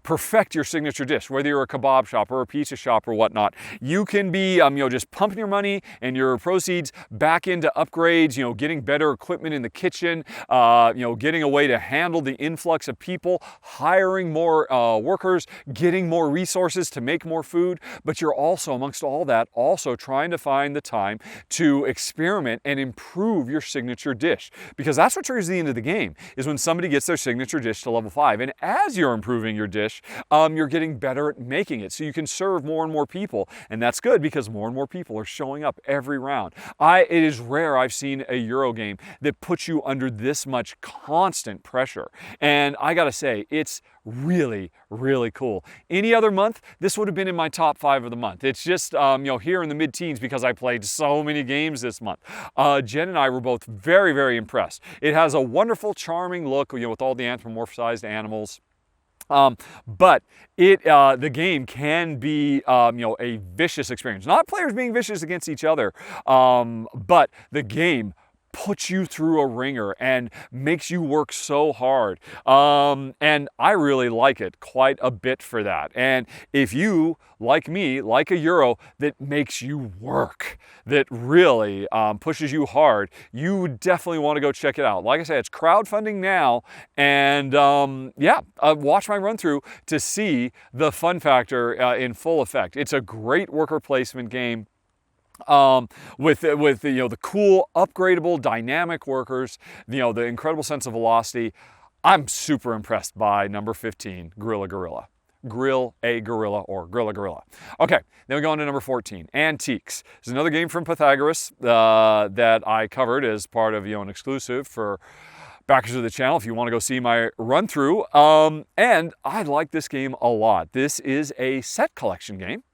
S1: perfect your signature dish, whether you're a kebab shop or a pizza shop or whatnot. You can be, just pumping your money and your proceeds back into upgrades, getting better equipment in the kitchen, getting a way to handle the influx of people, hiring more workers, getting more resources to make more food. But you're also, amongst all that, also trying to find the time to experiment and improve your signature dish. Because that's what triggers the end of the game, is when somebody gets their signature dish to level 5. And as you're improving your dish, you're getting better at making it, so you can serve more and more people. And that's good, because more and more people are showing up every round. It is rare I've seen a Euro game that puts you under this much constant pressure. And I gotta say, it's really, really cool. Any other month, this would have been in my top 5 of the month. It's just, here in the mid-teens, because I played so many games this month. Jen and I were both very, very impressed. It has a wonderful, charming look, with all the anthropomorphized animals. But the game can be, a vicious experience. Not players being vicious against each other, but the game puts you through a ringer and makes you work so hard. And I really like it quite a bit for that. And if you, like me, like a Euro that makes you work, that really pushes you hard, you definitely want to go check it out. Like I said, it's crowdfunding now, and watch my run through to see the fun factor in full effect. It's a great worker placement game. With the cool upgradable dynamic workers, the incredible sense of velocity. I'm super impressed by number 15, Grill a Gorilla. Grill a Gorilla, or Grill a Gorilla. Okay, then we go on to number 14, Antiques. It's another game from Pythagoras that I covered as part of an exclusive for backers of the channel if you want to go see my run through. And I like this game a lot. This is a set collection game,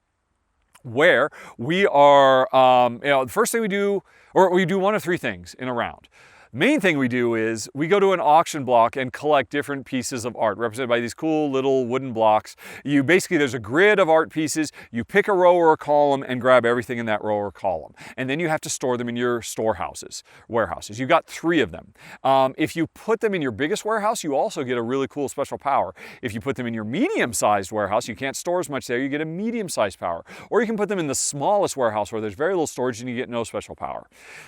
S1: where we are, the first thing we do, or we do one of 3 things in a round. Main thing we do is we go to an auction block and collect different pieces of art represented by these cool little wooden blocks. There's a grid of art pieces. You pick a row or a column and grab everything in that row or column. And then you have to store them in your warehouses. You've got 3 of them. If you put them in your biggest warehouse, you also get a really cool special power. If you put them in your medium-sized warehouse, you can't store as much there, you get a medium-sized power. Or you can put them in the smallest warehouse where there's very little storage and you get no special power.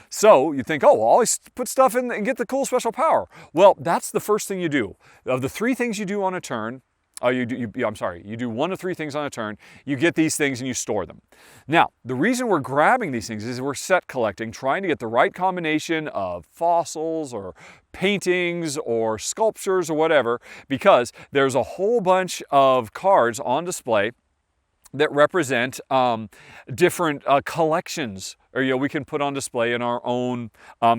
S1: So you think, oh, well, I'll always put stuff in and get the cool special power. Well, that's the first thing you do. Of the 3 things you do on a turn, you do 1 of 3 things on a turn, you get these things and you store them. Now, the reason we're grabbing these things is we're set collecting, trying to get the right combination of fossils or paintings or sculptures or whatever, because there's a whole bunch of cards on display that represent different collections, or we can put on display in our own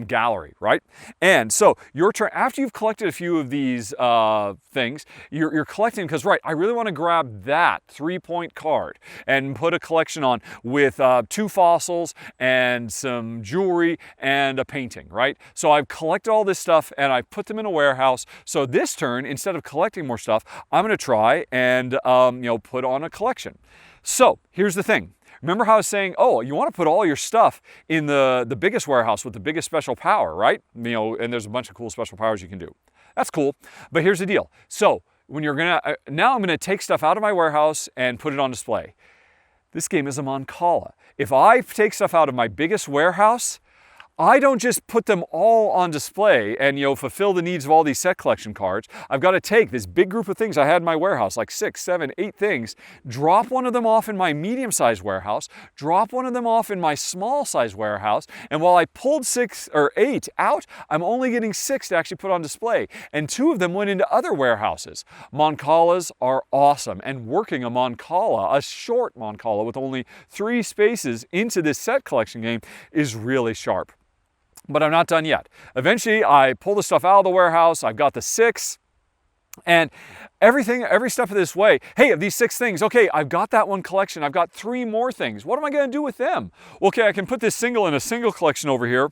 S1: gallery, right? And so your turn, after you've collected a few of these things, you're collecting because, right, I really want to grab that 3-point card and put a collection on with 2 fossils and some jewelry and a painting, right? So I've collected all this stuff and I put them in a warehouse. So this turn, instead of collecting more stuff, I'm going to try and put on a collection. So here's the thing. Remember how I was saying, oh, you want to put all your stuff in the biggest warehouse with the biggest special power, right? And there's a bunch of cool special powers you can do. That's cool. But here's the deal. So when now I'm gonna take stuff out of my warehouse and put it on display. This game is a Mancala. If I take stuff out of my biggest warehouse, I don't just put them all on display and fulfill the needs of all these set collection cards. I've got to take this big group of things I had in my warehouse, like 6, 7, 8 things, drop one of them off in my medium-sized warehouse, drop one of them off in my small-sized warehouse, and while I pulled 6 or 8 out, I'm only getting 6 to actually put on display, and 2 of them went into other warehouses. Mancalas are awesome, and working a Mancala, a short Mancala with only 3 spaces into this set collection game is really sharp. But I'm not done yet. Eventually, I pull the stuff out of the warehouse. I've got the 6, and every step of this way, hey, of these 6 things, okay, I've got that one collection. I've got 3 more things. What am I going to do with them? Okay, I can put this single in a single collection over here.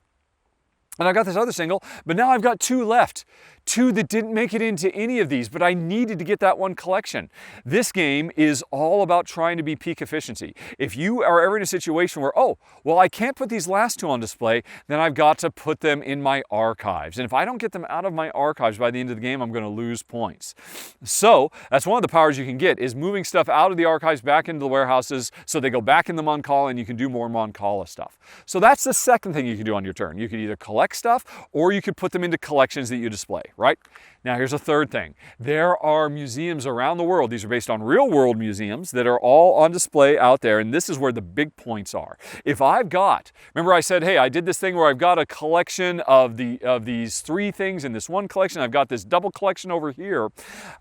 S1: And I got this other single, but now I've got 2 left. 2 that didn't make it into any of these, but I needed to get that one collection. This game is all about trying to be peak efficiency. If you are ever in a situation where, oh, well, I can't put these last 2 on display, then I've got to put them in my archives. And if I don't get them out of my archives by the end of the game, I'm going to lose points. So that's one of the powers you can get, is moving stuff out of the archives back into the warehouses so they go back in the Mancala and you can do more Mancala stuff. So that's the second thing you can do on your turn. You could either collect stuff or you could put them into collections that you display, right? Now here's a third thing. There are museums around the world. These are based on real world museums that are all on display out there, and this is where the big points are. If I've got, remember I said, hey, I did this thing where I've got a collection of these 3 things in this one collection. I've got this double collection over here.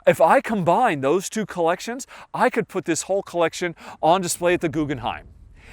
S1: If I combine those 2 collections, I could put this whole collection on display at the Guggenheim.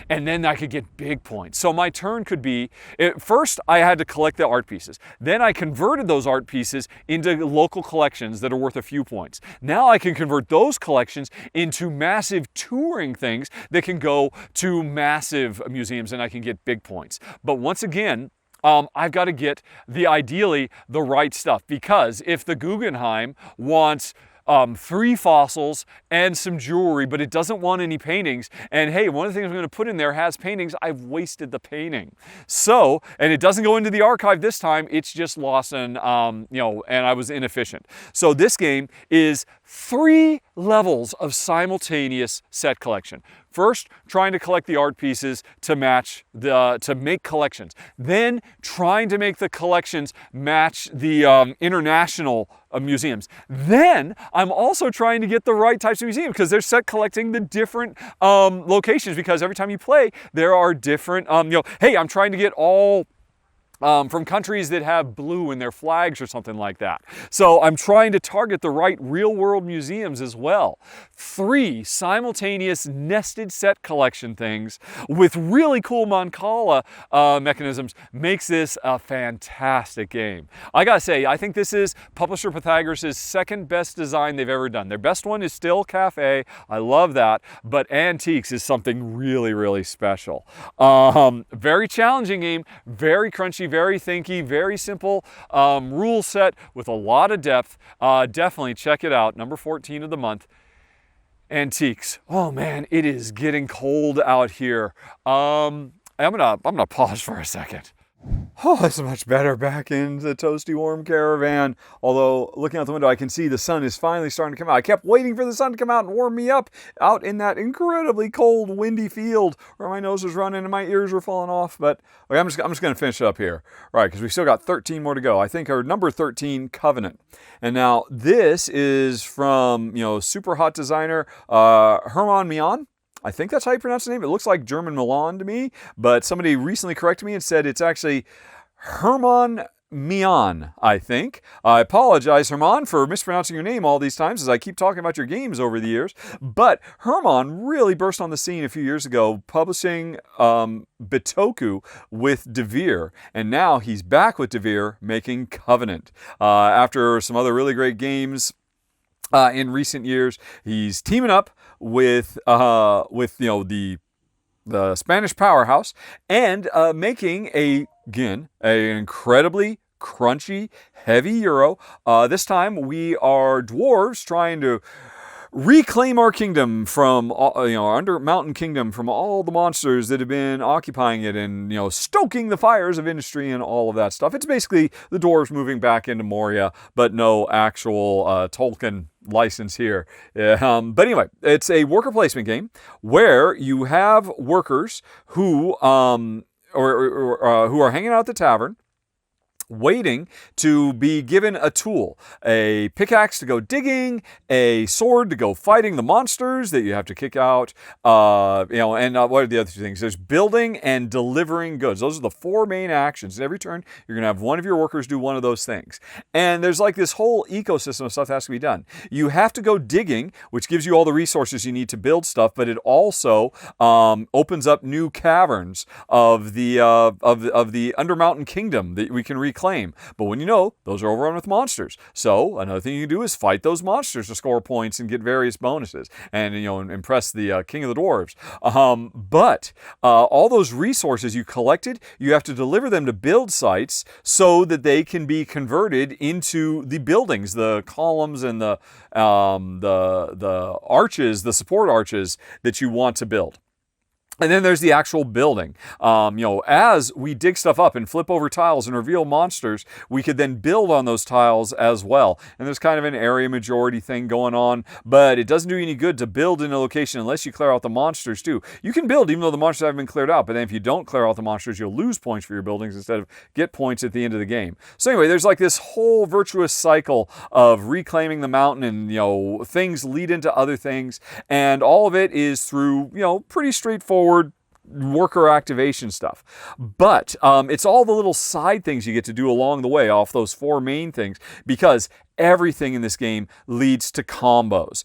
S1: And then I could get big points. So my turn could be, first I had to collect the art pieces. Then I converted those art pieces into local collections that are worth a few points. Now I can convert those collections into massive touring things that can go to massive museums and I can get big points. But once again, I've got to get ideally the right stuff, because if the Guggenheim wants 3 fossils and some jewelry, but it doesn't want any paintings. And hey, one of the things I'm going to put in there has paintings. I've wasted the painting. So, and it doesn't go into the archive this time. It's just lost and, and I was inefficient. So this game is 3 levels of simultaneous set collection. First, trying to collect the art pieces to match to make collections. Then trying to make the collections match the international museums. Then I'm also trying to get the right types of museums, because they're set collecting the different locations, because every time you play, there are different, hey, I'm trying to get all from countries that have blue in their flags or something like that. So I'm trying to target the right real-world museums as well. 3 simultaneous nested set collection things with really cool Mancala mechanisms makes this a fantastic game. I gotta say, I think this is publisher Pythagoras' second best design they've ever done. Their best one is still Cafe. I love that, but Antiques is something really, really special. Very challenging game, very crunchy, very thinky, very simple rule set with a lot of depth. Definitely check it out. Number 14 of the month. Antiques. Oh man, it is getting cold out here. I'm gonna pause for a second. Oh, that's much better back in the toasty warm caravan. Although looking out the window, I can see the sun is finally starting to come out. I kept waiting for the sun to come out and warm me up out in that incredibly cold, windy field where my nose was running and my ears were falling off. But okay, I'm just going to finish it up here. All right, because we still got 13 more to go. I think our number 13, Covenant. And now this is from, super hot designer Hermann Mion. I think that's how you pronounce the name. It looks like German Milan to me, but somebody recently corrected me and said it's actually Hermann Mion, I think. I apologize, Hermann, for mispronouncing your name all these times as I keep talking about your games over the years. But Hermann really burst on the scene a few years ago, publishing Bitoku with De Veer, and now he's back with De Veer making Covenant. After some other really great games in recent years, he's teaming up with the Spanish powerhouse and making an incredibly crunchy, heavy Euro. This time we are dwarves trying to reclaim our kingdom from, our under mountain kingdom from all the monsters that have been occupying it and, stoking the fires of industry and all of that stuff. It's basically the dwarves moving back into Moria, but no actual Tolkien license here. But anyway, it's a worker placement game where you have workers who, who are hanging out at the tavern, waiting to be given a tool, a pickaxe to go digging, a sword to go fighting the monsters that you have to kick out, and what are the other 2 things? There's building and delivering goods. Those are the 4 main actions. Every turn, you're going to have one of your workers do one of those things. And there's like this whole ecosystem of stuff that has to be done. You have to go digging, which gives you all the resources you need to build stuff, but it also opens up new caverns of the Undermountain Kingdom that we can reclaim reclaim. But when you know, those are overrun with monsters. So another thing you can do is fight those monsters to score points and get various bonuses and, you know, impress the King of the Dwarves. But all those resources you collected, you have to deliver them to build sites so that they can be converted into the buildings, the columns and the arches, the support arches that you want to build. And then there's the actual building. As we dig stuff up and flip over tiles and reveal monsters, we could then build on those tiles as well. And there's kind of an area majority thing going on, but it doesn't do you any good to build in a location unless you clear out the monsters too. You can build even though the monsters haven't been cleared out, but then if you don't clear out the monsters, you'll lose points for your buildings instead of get points at the end of the game. So anyway, there's like this whole virtuous cycle of reclaiming the mountain, and, you know, things lead into other things, and all of it is through, you know, pretty straightforward worker activation stuff. But it's all the little side things you get to do along the way off those 4 main things, because everything in this game leads to combos.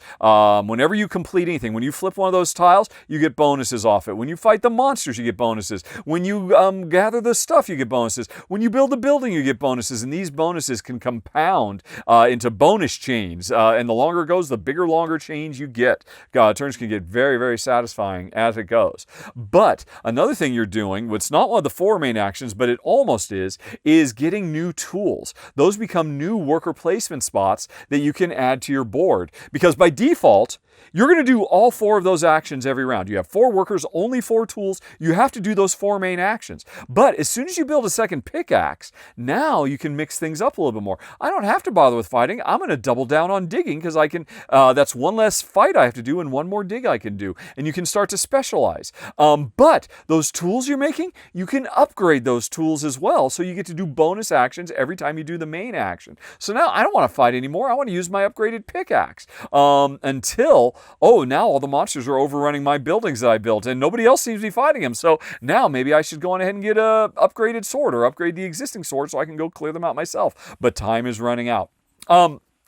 S1: Whenever you complete anything, when you flip one of those tiles, you get bonuses off it. When you fight the monsters, you get bonuses. When you gather the stuff, you get bonuses. When you build the building, you get bonuses. And these bonuses can compound into bonus chains. And the longer it goes, the bigger, longer chains you get. Turns can get very, very satisfying as it goes. But another thing you're doing, what's not one of the 4 main actions, but it almost is getting new tools. Those become new worker placement spots that you can add to your board, because by default you're going to do all 4 of those actions every round. You have 4 workers, only 4 tools. You have to do those 4 main actions. But as soon as you build a second pickaxe, now you can mix things up a little bit more. I don't have to bother with fighting. I'm going to double down on digging, because I can. That's one less fight I have to do and one more dig I can do. And you can start to specialize. But those tools you're making, you can upgrade those tools as well. So you get to do bonus actions every time you do the main action. So now I don't want to fight anymore. I want to use my upgraded pickaxe until, now all the monsters are overrunning my buildings that I built, and nobody else seems to be fighting them. So now maybe I should go on ahead and get a upgraded sword, or upgrade the existing sword so I can go clear them out myself. But time is running out.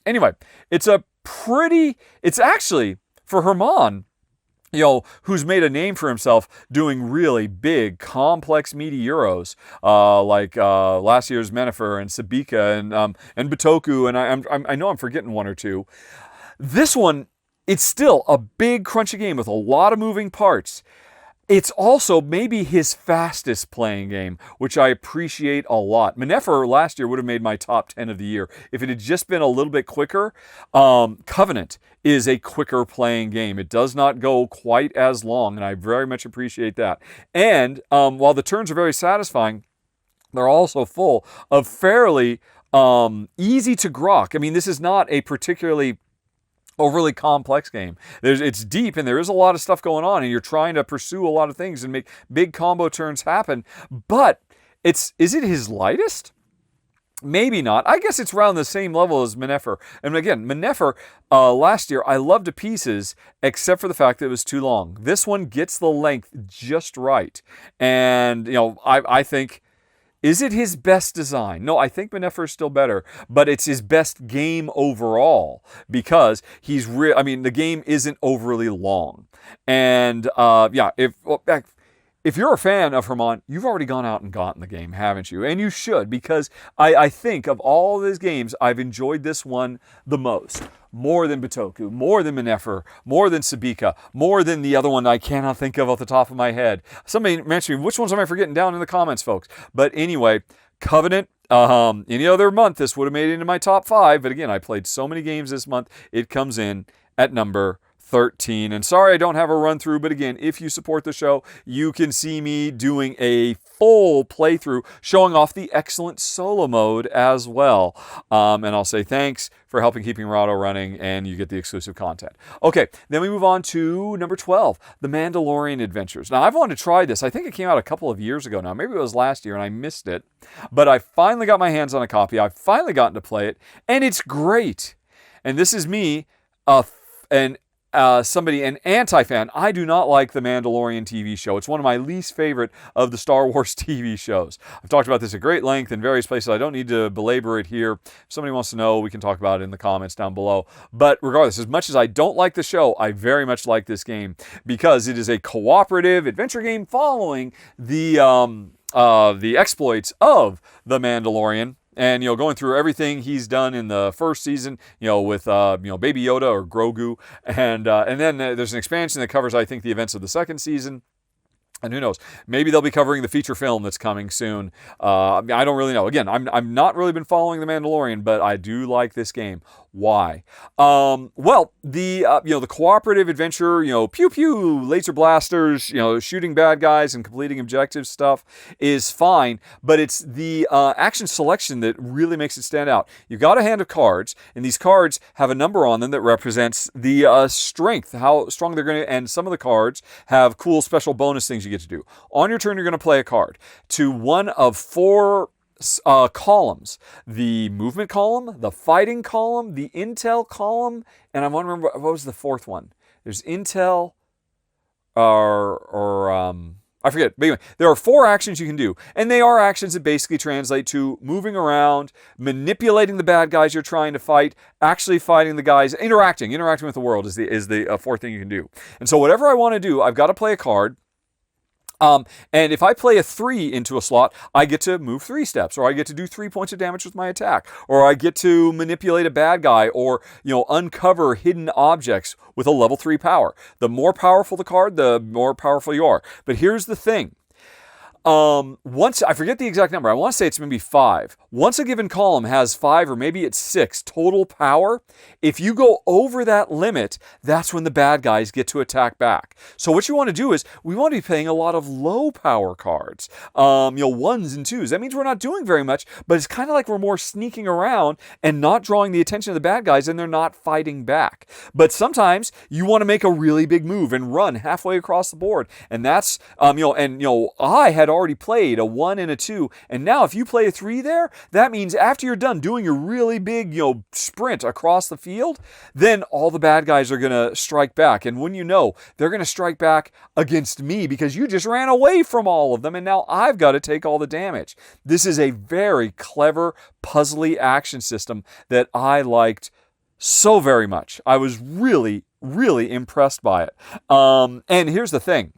S1: Anyway, it's actually, for Herman, who's made a name for himself doing really big, complex, meaty Euros, like last year's Mennefer and Sabika and Bitoku, and I know I'm forgetting one or two. This one, it's still a big, crunchy game with a lot of moving parts. It's also maybe his fastest playing game, which I appreciate a lot. Mennefer last year would have made my top 10 of the year. If it had just been a little bit quicker, Covenant is a quicker playing game. It does not go quite as long, and I very much appreciate that. And while the turns are very satisfying, they're also full of fairly easy to grok. I mean, this is not a particularly overly complex game. It's deep, and there is a lot of stuff going on, and you're trying to pursue a lot of things and make big combo turns happen. But is it his lightest? Maybe not. I guess it's around the same level as Mennefer. And again, Mennefer, last year, I loved to pieces, except for the fact that it was too long. This one gets the length just right. And, I think, is it his best design? No, I think Mennefer is still better, but it's his best game overall, because the game isn't overly long. And if you're a fan of Herman, you've already gone out and gotten the game, haven't you? And you should, because I think of all these games, I've enjoyed this one the most. More than Bitoku, more than Mennefer, more than Sabika, more than the other one I cannot think of off the top of my head. Somebody mentioned me. Which ones am I forgetting? Down in the comments, folks. But anyway, Covenant, any other month, this would have made it into my top 5. But again, I played so many games this month, it comes in at number 13. And sorry I don't have a run through, but again, if you support the show, you can see me doing a full playthrough showing off the excellent solo mode as well. And I'll say thanks for helping keeping Rahdo running, and you get the exclusive content. Okay, then we move on to number 12, The Mandalorian Adventures. Now, I've wanted to try this. I think it came out a couple of years ago now. Maybe it was last year and I missed it. But I finally got my hands on a copy. I've finally gotten to play it, and it's great. And this is me, an anti-fan. I do not like the Mandalorian TV show. It's one of my least favorite of the Star Wars TV shows. I've talked about this at great length in various places. I don't need to belabor it here. If somebody wants to know, we can talk about it in the comments down below. But regardless, as much as I don't like the show, I very much like this game, because it is a cooperative adventure game following the the exploits of the Mandalorian. And, going through everything he's done in the first season, with, Baby Yoda or Grogu. And then there's an expansion that covers, I think, the events of the second season. And who knows? Maybe they'll be covering the feature film that's coming soon. I don't really know. Again, I'm not really been following The Mandalorian, but I do like this game. Why? Well, the cooperative adventure, pew pew, laser blasters, shooting bad guys and completing objective stuff is fine, but it's the action selection that really makes it stand out. You've got a hand of cards, and these cards have a number on them that represents the strength, how strong they're going to, and some of the cards have cool special bonus things you get to do. On your turn, you're going to play a card to one of four columns: the movement column, the fighting column, the intel column, and I want to remember what was the fourth one. There's intel, I forget. But anyway, there are four actions you can do, and they are actions that basically translate to moving around, manipulating the bad guys you're trying to fight, actually fighting the guys, interacting with the world is the fourth thing you can do. And so whatever I want to do, I've got to play a card. And if I play a 3 into a slot, I get to move 3 steps, or I get to do 3 points of damage with my attack, or I get to manipulate a bad guy, or uncover hidden objects with a level 3 power. The more powerful the card, the more powerful you are. But here's the thing. Once, I forget the exact number, I want to say it's maybe 5. Once a given column has 5 or maybe it's 6 total power, if you go over that limit, that's when the bad guys get to attack back. So what you want to do is, we want to be playing a lot of low power cards, 1s and 2s. That means we're not doing very much, but it's kind of like we're more sneaking around and not drawing the attention of the bad guys, and they're not fighting back. But sometimes you want to make a really big move and run halfway across the board, and that's, I had already played a 1 and a 2, and now if you play a 3 there, that means after you're done doing your really big, sprint across the field, then all the bad guys are going to strike back, and when they're going to strike back against me because you just ran away from all of them, and now I've got to take all the damage. This is a very clever, puzzly action system that I liked so very much. I was really, really impressed by it. And here's the thing.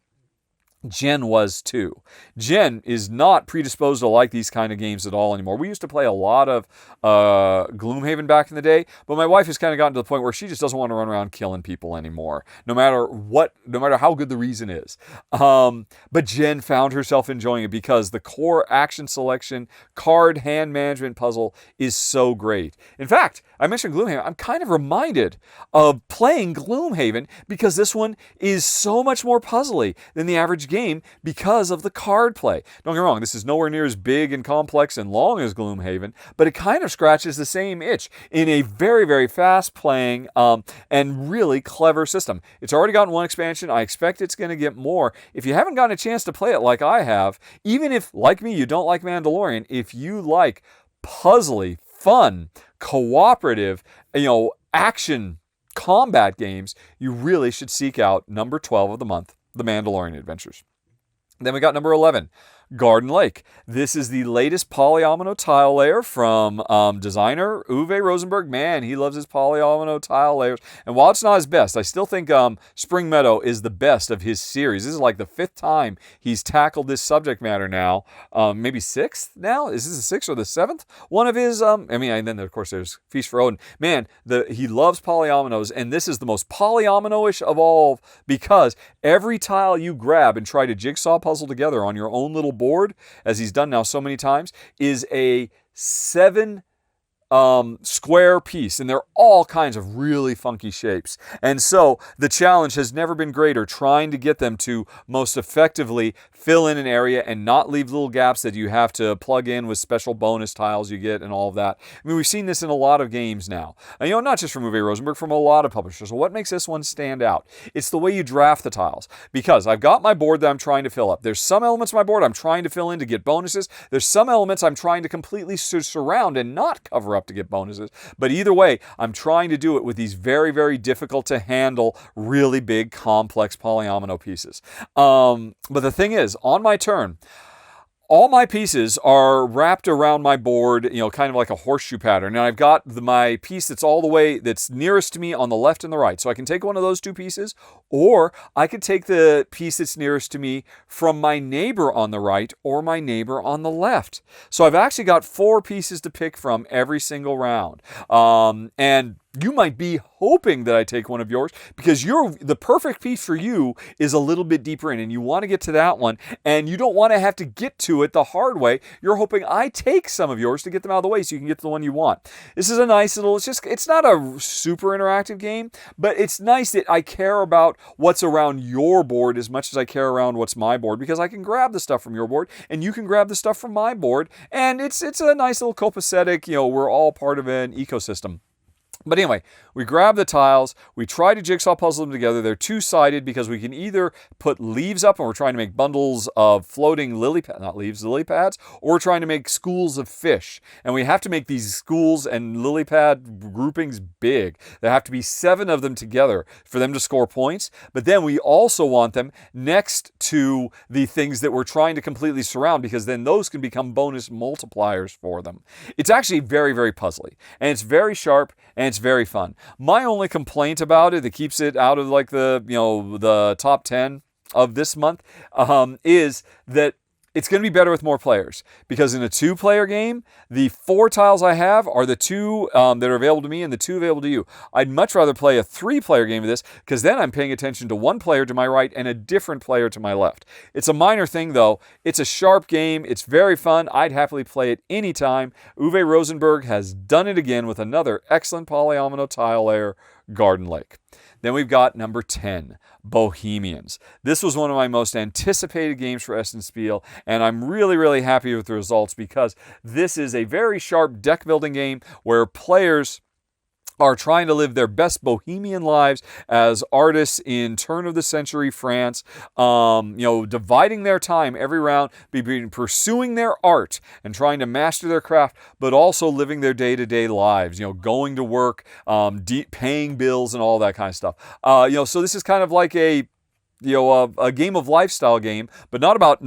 S1: Jen was too. Jen is not predisposed to like these kind of games at all anymore. We used to play a lot of Gloomhaven back in the day, but my wife has kind of gotten to the point where she just doesn't want to run around killing people anymore, no matter how good the reason is. But Jen found herself enjoying it because the core action selection, card hand management puzzle is so great. In fact, I mentioned Gloomhaven. I'm kind of reminded of playing Gloomhaven because this one is so much more puzzly than the average game because of the card play. Don't get me wrong, this is nowhere near as big and complex and long as Gloomhaven, but it kind of scratches the same itch in a very, very fast playing and really clever system. It's already gotten 1 expansion. I expect it's going to get more. If you haven't gotten a chance to play it like I have, even if, like me, you don't like Mandalorian, if you like puzzly, fun, cooperative, action combat games, you really should seek out number 12 of the month, The Mandalorian Adventures. Then we got number 11, Garden Lake. This is the latest polyomino tile layer from designer Uwe Rosenberg. Man, he loves his polyomino tile layers. And while it's not his best, I still think Spring Meadow is the best of his series. This is like the 5th time he's tackled this subject matter now. Maybe 6th now? Is this the 6th or the 7th? One of his, and then of course there's Feast for Odin. Man, he loves polyominoes, and this is the most polyomino-ish of all because every tile you grab and try to jigsaw puzzle together on your own little board, as he's done now so many times, is a 7 square piece, and they're all kinds of really funky shapes. And so the challenge has never been greater, trying to get them to most effectively fill in an area and not leave little gaps that you have to plug in with special bonus tiles you get and all of that. I mean, we've seen this in a lot of games now. And, not just from Uwe Rosenberg, from a lot of publishers. So what makes this one stand out? It's the way you draft the tiles. Because I've got my board that I'm trying to fill up. There's some elements of my board I'm trying to fill in to get bonuses. There's some elements I'm trying to completely surround and not cover up to get bonuses. But either way, I'm trying to do it with these very, very difficult to handle, really big, complex polyomino pieces. But the thing is, on my turn, all my pieces are wrapped around my board, kind of like a horseshoe pattern. And I've got my piece that's nearest to me on the left and the right. So I can take one of those two pieces, or I could take the piece that's nearest to me from my neighbor on the right or my neighbor on the left. So I've actually got 4 pieces to pick from every single round. And you might be hoping that I take one of yours, because the perfect piece for you is a little bit deeper in, and you want to get to that one, and you don't want to have to get to it the hard way. You're hoping I take some of yours to get them out of the way so you can get to the one you want. This is a nice little, it's not a super interactive game, but it's nice that I care about what's around your board as much as I care around what's my board, because I can grab the stuff from your board and you can grab the stuff from my board, and it's a nice little copacetic, we're all part of an ecosystem. But anyway, we grab the tiles, we try to jigsaw puzzle them together. They're two-sided because we can either put leaves up, and we're trying to make bundles of floating lily pads, or we're trying to make schools of fish. And we have to make these schools and lily pad groupings big. There have to be 7 of them together for them to score points. But then we also want them next to the things that we're trying to completely surround, because then those can become bonus multipliers for them. It's actually very, very puzzly, and it's very sharp, and it's very fun. My only complaint about it that keeps it out of like the top 10 of this month is that it's going to be better with more players, because in a 2-player game, the 4 tiles I have are the 2 that are available to me and the 2 available to you. I'd much rather play a 3-player game of this, because then I'm paying attention to 1 player to my right and a different player to my left. It's a minor thing, though. It's a sharp game. It's very fun. I'd happily play it anytime. Uwe Rosenberg has done it again with another excellent polyomino tile layer, Garden Lake. Then we've got number 10, Bohemians. This was one of my most anticipated games for Essen Spiel, and I'm really, really happy with the results, because this is a very sharp deck building game where players are trying to live their best bohemian lives as artists in turn-of-the-century France, dividing their time every round between pursuing their art and trying to master their craft, but also living their day-to-day lives, going to work, paying bills, and all that kind of stuff. So this is kind of like a game of lifestyle game, but not about,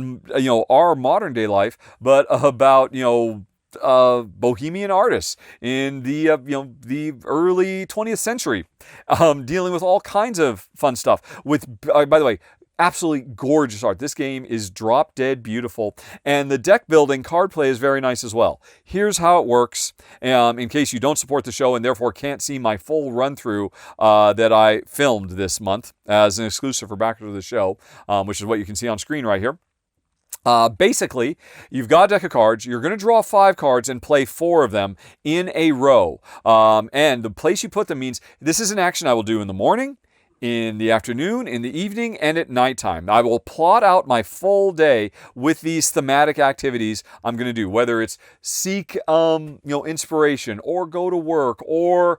S1: our modern-day life, but about, bohemian artists in the early 20th century, dealing with all kinds of fun stuff. With, by the way, absolutely gorgeous art. This game is drop dead beautiful, and the deck building card play is very nice as well. Here's how it works, in case you don't support the show and therefore can't see my full run through that I filmed this month as an exclusive for backers of the show, which is what you can see on screen right here. Basically, you've got a deck of cards. You're going to draw 5 cards and play 4 of them in a row. And the place you put them means this is an action I will do in the morning, in the afternoon, in the evening, and at nighttime. I will plot out my full day with these thematic activities I'm going to do, whether it's seek inspiration, or go to work, or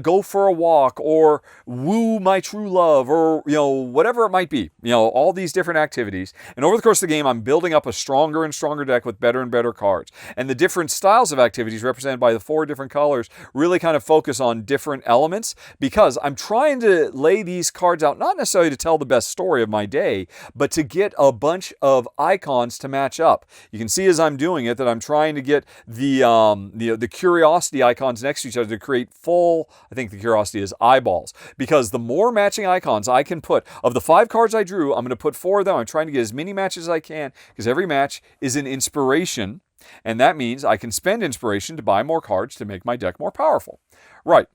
S1: go for a walk, or woo my true love, or whatever it might be. All these different activities. And over the course of the game, I'm building up a stronger and stronger deck with better and better cards. And the different styles of activities represented by the 4 different colors really kind of focus on different elements, because I'm trying to lay these cards out, not necessarily to tell the best story of my day, but to get a bunch of icons to match up. You can see as I'm doing it that I'm trying to get the curiosity icons next to each other to create full, I think the curiosity is eyeballs, because the more matching icons I can put, of the 5 cards I drew, I'm going to put 4 of them. I'm trying to get as many matches as I can, because every match is an inspiration, and that means I can spend inspiration to buy more cards to make my deck more powerful. Right.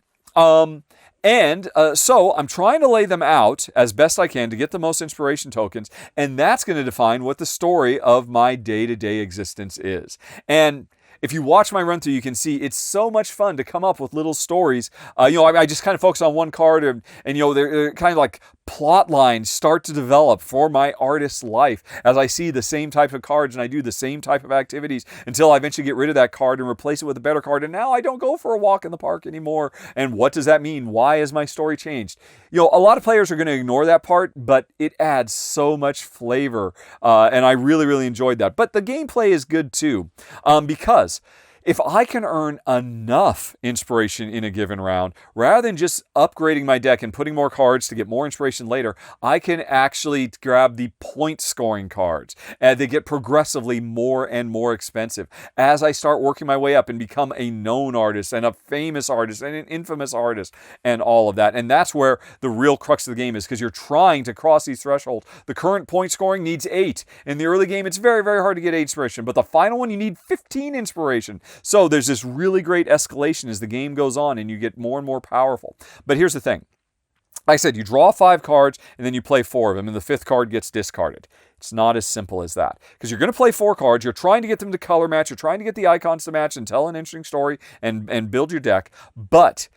S1: So I'm trying to lay them out as best I can to get the most inspiration tokens, and that's going to define what the story of my day-to-day existence is. And if you watch my run-through, you can see it's so much fun to come up with little stories. I just kind of focus on one card, and they're kind of like plot lines start to develop for my artist's life as I see the same type of cards and I do the same type of activities until I eventually get rid of that card and replace it with a better card. And now I don't go for a walk in the park anymore. And what does that mean? Why has my story changed? A lot of players are going to ignore that part, but it adds so much flavor. And I really, really enjoyed that. But the gameplay is good too, because if I can earn enough inspiration in a given round, rather than just upgrading my deck and putting more cards to get more inspiration later, I can actually grab the point scoring cards. And they get progressively more and more expensive as I start working my way up and become a known artist and a famous artist and an infamous artist and all of that. And that's where the real crux of the game is, because you're trying to cross these thresholds. The current point scoring needs 8. In the early game, it's very, very hard to get 8 inspiration, but the final one, you need 15 inspiration. So there's this really great escalation as the game goes on and you get more and more powerful. But here's the thing. Like I said, you draw 5 cards and then you play 4 of them and the 5th card gets discarded. It's not as simple as that, because you're going to play 4 cards. You're trying to get them to color match. You're trying to get the icons to match and tell an interesting story and build your deck. But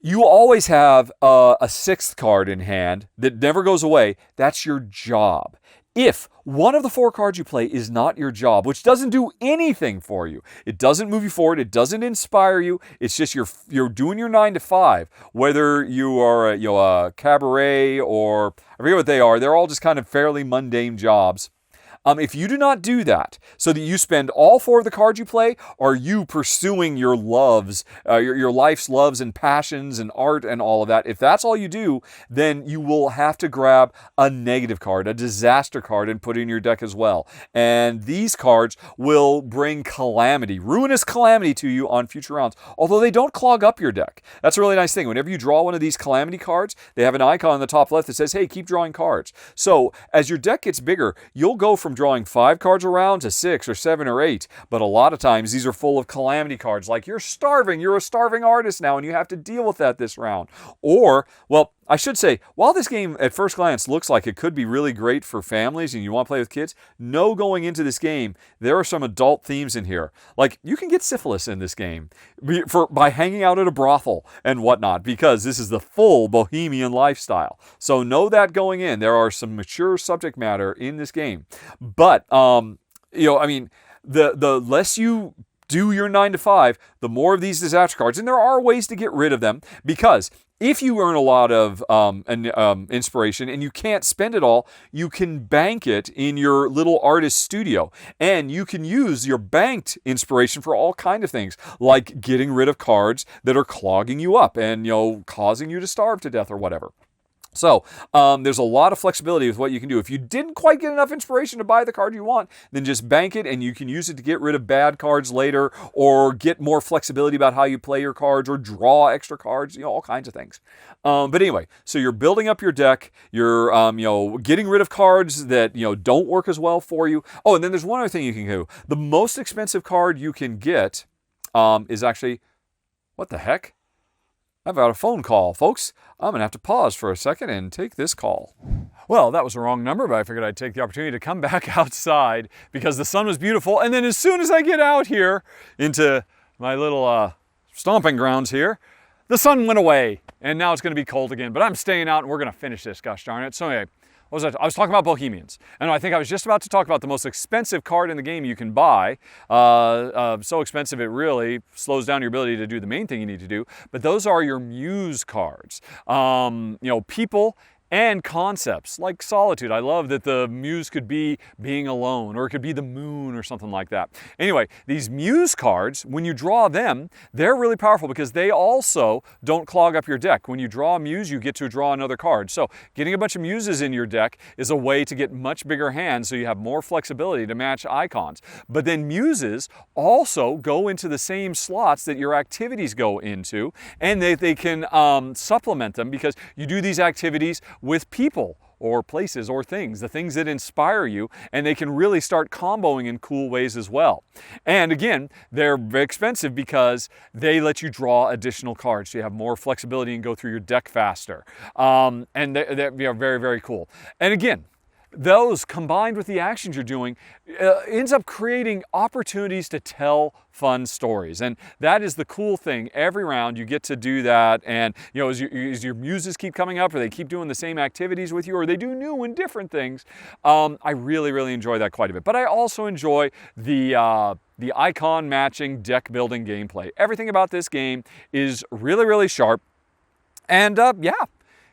S1: you always have a 6th card in hand that never goes away. That's your job. If one of the 4 cards you play is not your job, which doesn't do anything for you, it doesn't move you forward, it doesn't inspire you, it's just you're doing your 9 to 5, whether you are a cabaret or I forget what they are, they're all just kind of fairly mundane jobs. If you do not do that, so that you spend all 4 of the cards you play, are you pursuing your loves, your life's loves and passions and art and all of that, if that's all you do, then you will have to grab a negative card, a disaster card, and put it in your deck as well. And these cards will bring calamity, ruinous calamity to you on future rounds, although they don't clog up your deck. That's a really nice thing. Whenever you draw one of these calamity cards, they have an icon on the top left that says, hey, keep drawing cards. So as your deck gets bigger, you'll go from drawing 5 cards a round to 6 or 7 or 8, but a lot of times these are full of calamity cards, like you're a starving artist now and you have to deal with that this round. Or, well, I should say, while this game at first glance looks like it could be really great for families and you want to play with kids, know going into this game, there are some adult themes in here. Like, you can get syphilis in this game by hanging out at a brothel and whatnot, because this is the full Bohemian lifestyle. So know that going in. There are some mature subject matter in this game. But, the less you do your 9 to 5, the more of these disaster cards, and there are ways to get rid of them, because if you earn a lot of inspiration and you can't spend it all, you can bank it in your little artist studio. And you can use your banked inspiration for all kinds of things, like getting rid of cards that are clogging you up and, causing you to starve to death or whatever. So there's a lot of flexibility with what you can do. If you didn't quite get enough inspiration to buy the card you want, then just bank it and you can use it to get rid of bad cards later, or get more flexibility about how you play your cards, or draw extra cards, all kinds of things. But anyway, so you're building up your deck, you're getting rid of cards that don't work as well for you. Oh, and then there's one other thing you can do. The most expensive card you can get is actually, what the heck? I've got a phone call, folks. I'm going to have to pause for a second and take this call. Well, that was the wrong number, but I figured I'd take the opportunity to come back outside because the sun was beautiful. And then as soon as I get out here into my little stomping grounds here, the sun went away. And now it's going to be cold again. But I'm staying out and we're going to finish this, gosh darn it. So anyway, what was I was talking about Bohemians. And I think I was just about to talk about the most expensive card in the game you can buy. So expensive it really slows down your ability to do the main thing you need to do. But those are your muse cards. People and concepts like solitude. I love that the muse could be being alone, or it could be the moon or something like that. Anyway, these muse cards, when you draw them, they're really powerful because they also don't clog up your deck. When you draw a muse, you get to draw another card. So getting a bunch of muses in your deck is a way to get much bigger hands so you have more flexibility to match icons. But then muses also go into the same slots that your activities go into, and they can supplement them, because you do these activities with people or places or things, the things that inspire you, and they can really start comboing in cool ways as well. And again, they're very expensive because they let you draw additional cards, so you have more flexibility and go through your deck faster. And they're very, very cool. And again, those combined with the actions you're doing ends up creating opportunities to tell fun stories. And that is the cool thing. Every round you get to do that, and as your muses keep coming up, or they keep doing the same activities with you, or they do new and different things, I really, really enjoy that quite a bit. But I also enjoy the icon matching deck building gameplay. Everything about this game is really, really sharp. And yeah,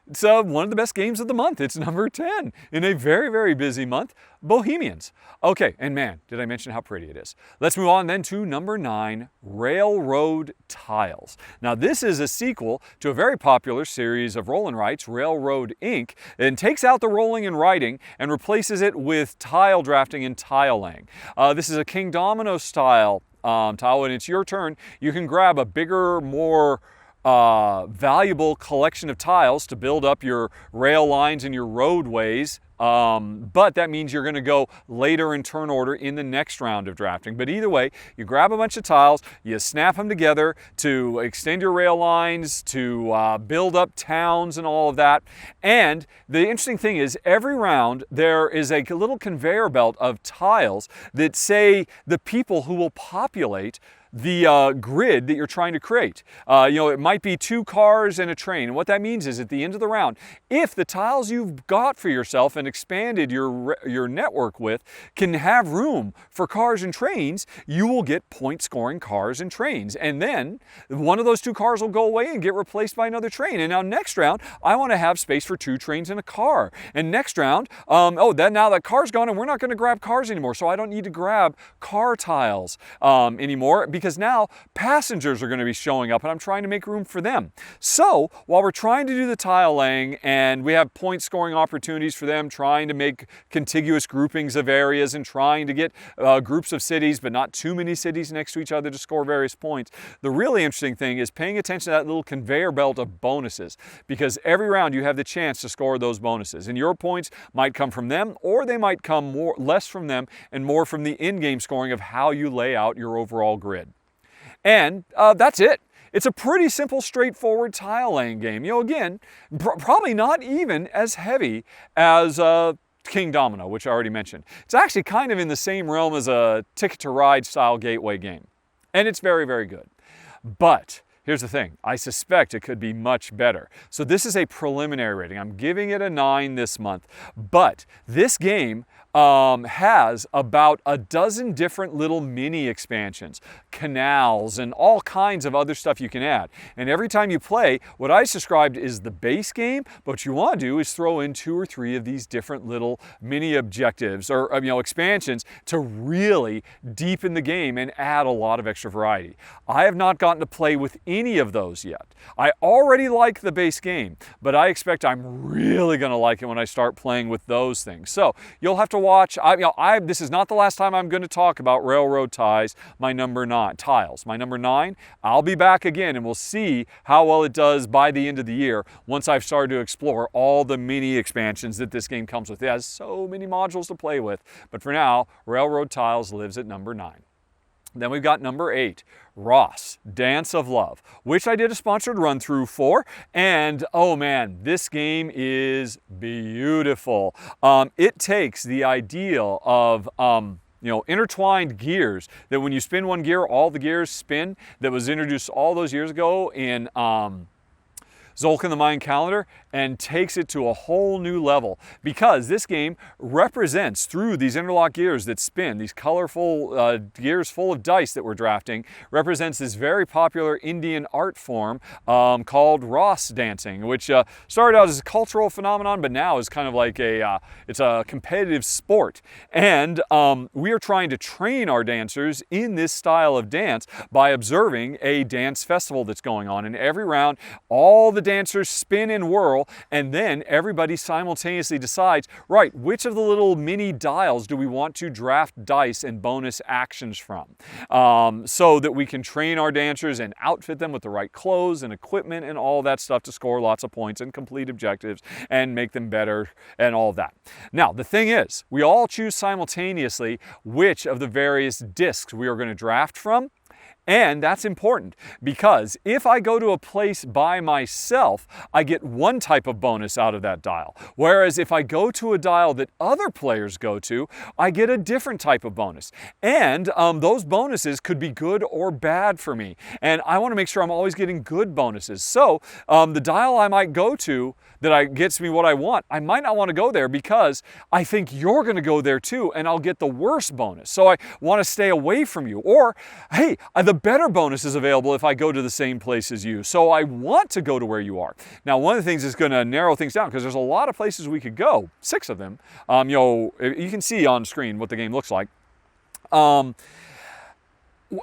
S1: It's one of the best games of the month. It's number 10 in a very, very busy month, Bohemians. Okay, and man, did I mention how pretty it is. Let's move on then to number 9, Railroad Tiles. Now this is a sequel to a very popular series of roll and writes, Railroad Inc., and takes out the rolling and writing and replaces it with tile drafting and tile laying. This is a King Domino style tile. When it's your turn, you can grab a bigger, more valuable collection of tiles to build up your rail lines and your roadways. But that means you're going to go later in turn order in the next round of drafting. But either way, you grab a bunch of tiles, you snap them together to extend your rail lines, to build up towns and all of that. And the interesting thing is, every round there is a little conveyor belt of tiles that say the people who will populate the grid that you're trying to create. It might be 2 cars and a train. And what that means is at the end of the round, if the tiles you've got for yourself and expanded your network with can have room for cars and trains, you will get point scoring cars and trains. And then one of those 2 cars will go away and get replaced by another train. And now next round, I want to have space for 2 trains and a car. And next round, now that car's gone and we're not going to grab cars anymore. So I don't need to grab car tiles anymore, because now passengers are going to be showing up and I'm trying to make room for them. So while we're trying to do the tile laying and we have point scoring opportunities for them, trying to make contiguous groupings of areas and trying to get groups of cities, but not too many cities next to each other to score various points, the really interesting thing is paying attention to that little conveyor belt of bonuses, because every round you have the chance to score those bonuses, and your points might come from them, or they might come less from them and more from the in-game scoring of how you lay out your overall grid. And that's it. It's a pretty simple, straightforward tile laying game. Again, probably not even as heavy as King Domino, which I already mentioned. It's actually kind of in the same realm as a Ticket to Ride style gateway game. And it's very, very good. But here's the thing, I suspect it could be much better. So this is a preliminary rating. I'm giving it a 9 this month, but this game has about a dozen different little mini expansions, canals, and all kinds of other stuff you can add. And every time you play, what I described is the base game, but what you want to do is throw in 2 or 3 of these different little mini objectives or expansions to really deepen the game and add a lot of extra variety. I have not gotten to play with any of those yet. I already like the base game, but I expect I'm really going to like it when I start playing with those things. So you'll have to watch. This is not the last time I'm going to talk about Railroad Tiles, my number 9. I'll be back again and we'll see how well it does by the end of the year once I've started to explore all the mini expansions that this game comes with. It has so many modules to play with, but for now, Railroad Tiles lives at number 9. Then we've got number 8, Raas, Dance of Love, which I did a sponsored run through for, and oh man, this game is beautiful. It takes the ideal of intertwined gears, that when you spin one gear, all the gears spin, that was introduced all those years ago in Tzolk'in the Mayan calendar, and takes it to a whole new level, because this game represents, through these interlock gears that spin, these colorful gears full of dice that we're drafting, represents this very popular Indian art form called Raas dancing, which started out as a cultural phenomenon, but now is kind of like it's a competitive sport. And we are trying to train our dancers in this style of dance by observing a dance festival that's going on. And every round, all the dancers spin and whirl, and then everybody simultaneously decides, right, which of the little mini dials do we want to draft dice and bonus actions from, so that we can train our dancers and outfit them with the right clothes and equipment and all that stuff to score lots of points and complete objectives and make them better and all of that. Now, the thing is, we all choose simultaneously which of the various discs we are going to draft from. And that's important, because if I go to a place by myself, I get one type of bonus out of that dial. Whereas if I go to a dial that other players go to, I get a different type of bonus. And those bonuses could be good or bad for me. And I want to make sure I'm always getting good bonuses. So the dial I might go to that gets me what I want, I might not want to go there because I think you're going to go there too, and I'll get the worst bonus. So I want to stay away from you. Or, hey, the better bonus is available if I go to the same place as you. So I want to go to where you are. Now, one of the things is going to narrow things down because there's a lot of places we could go, 6 of them. You know, you can see on screen what the game looks like.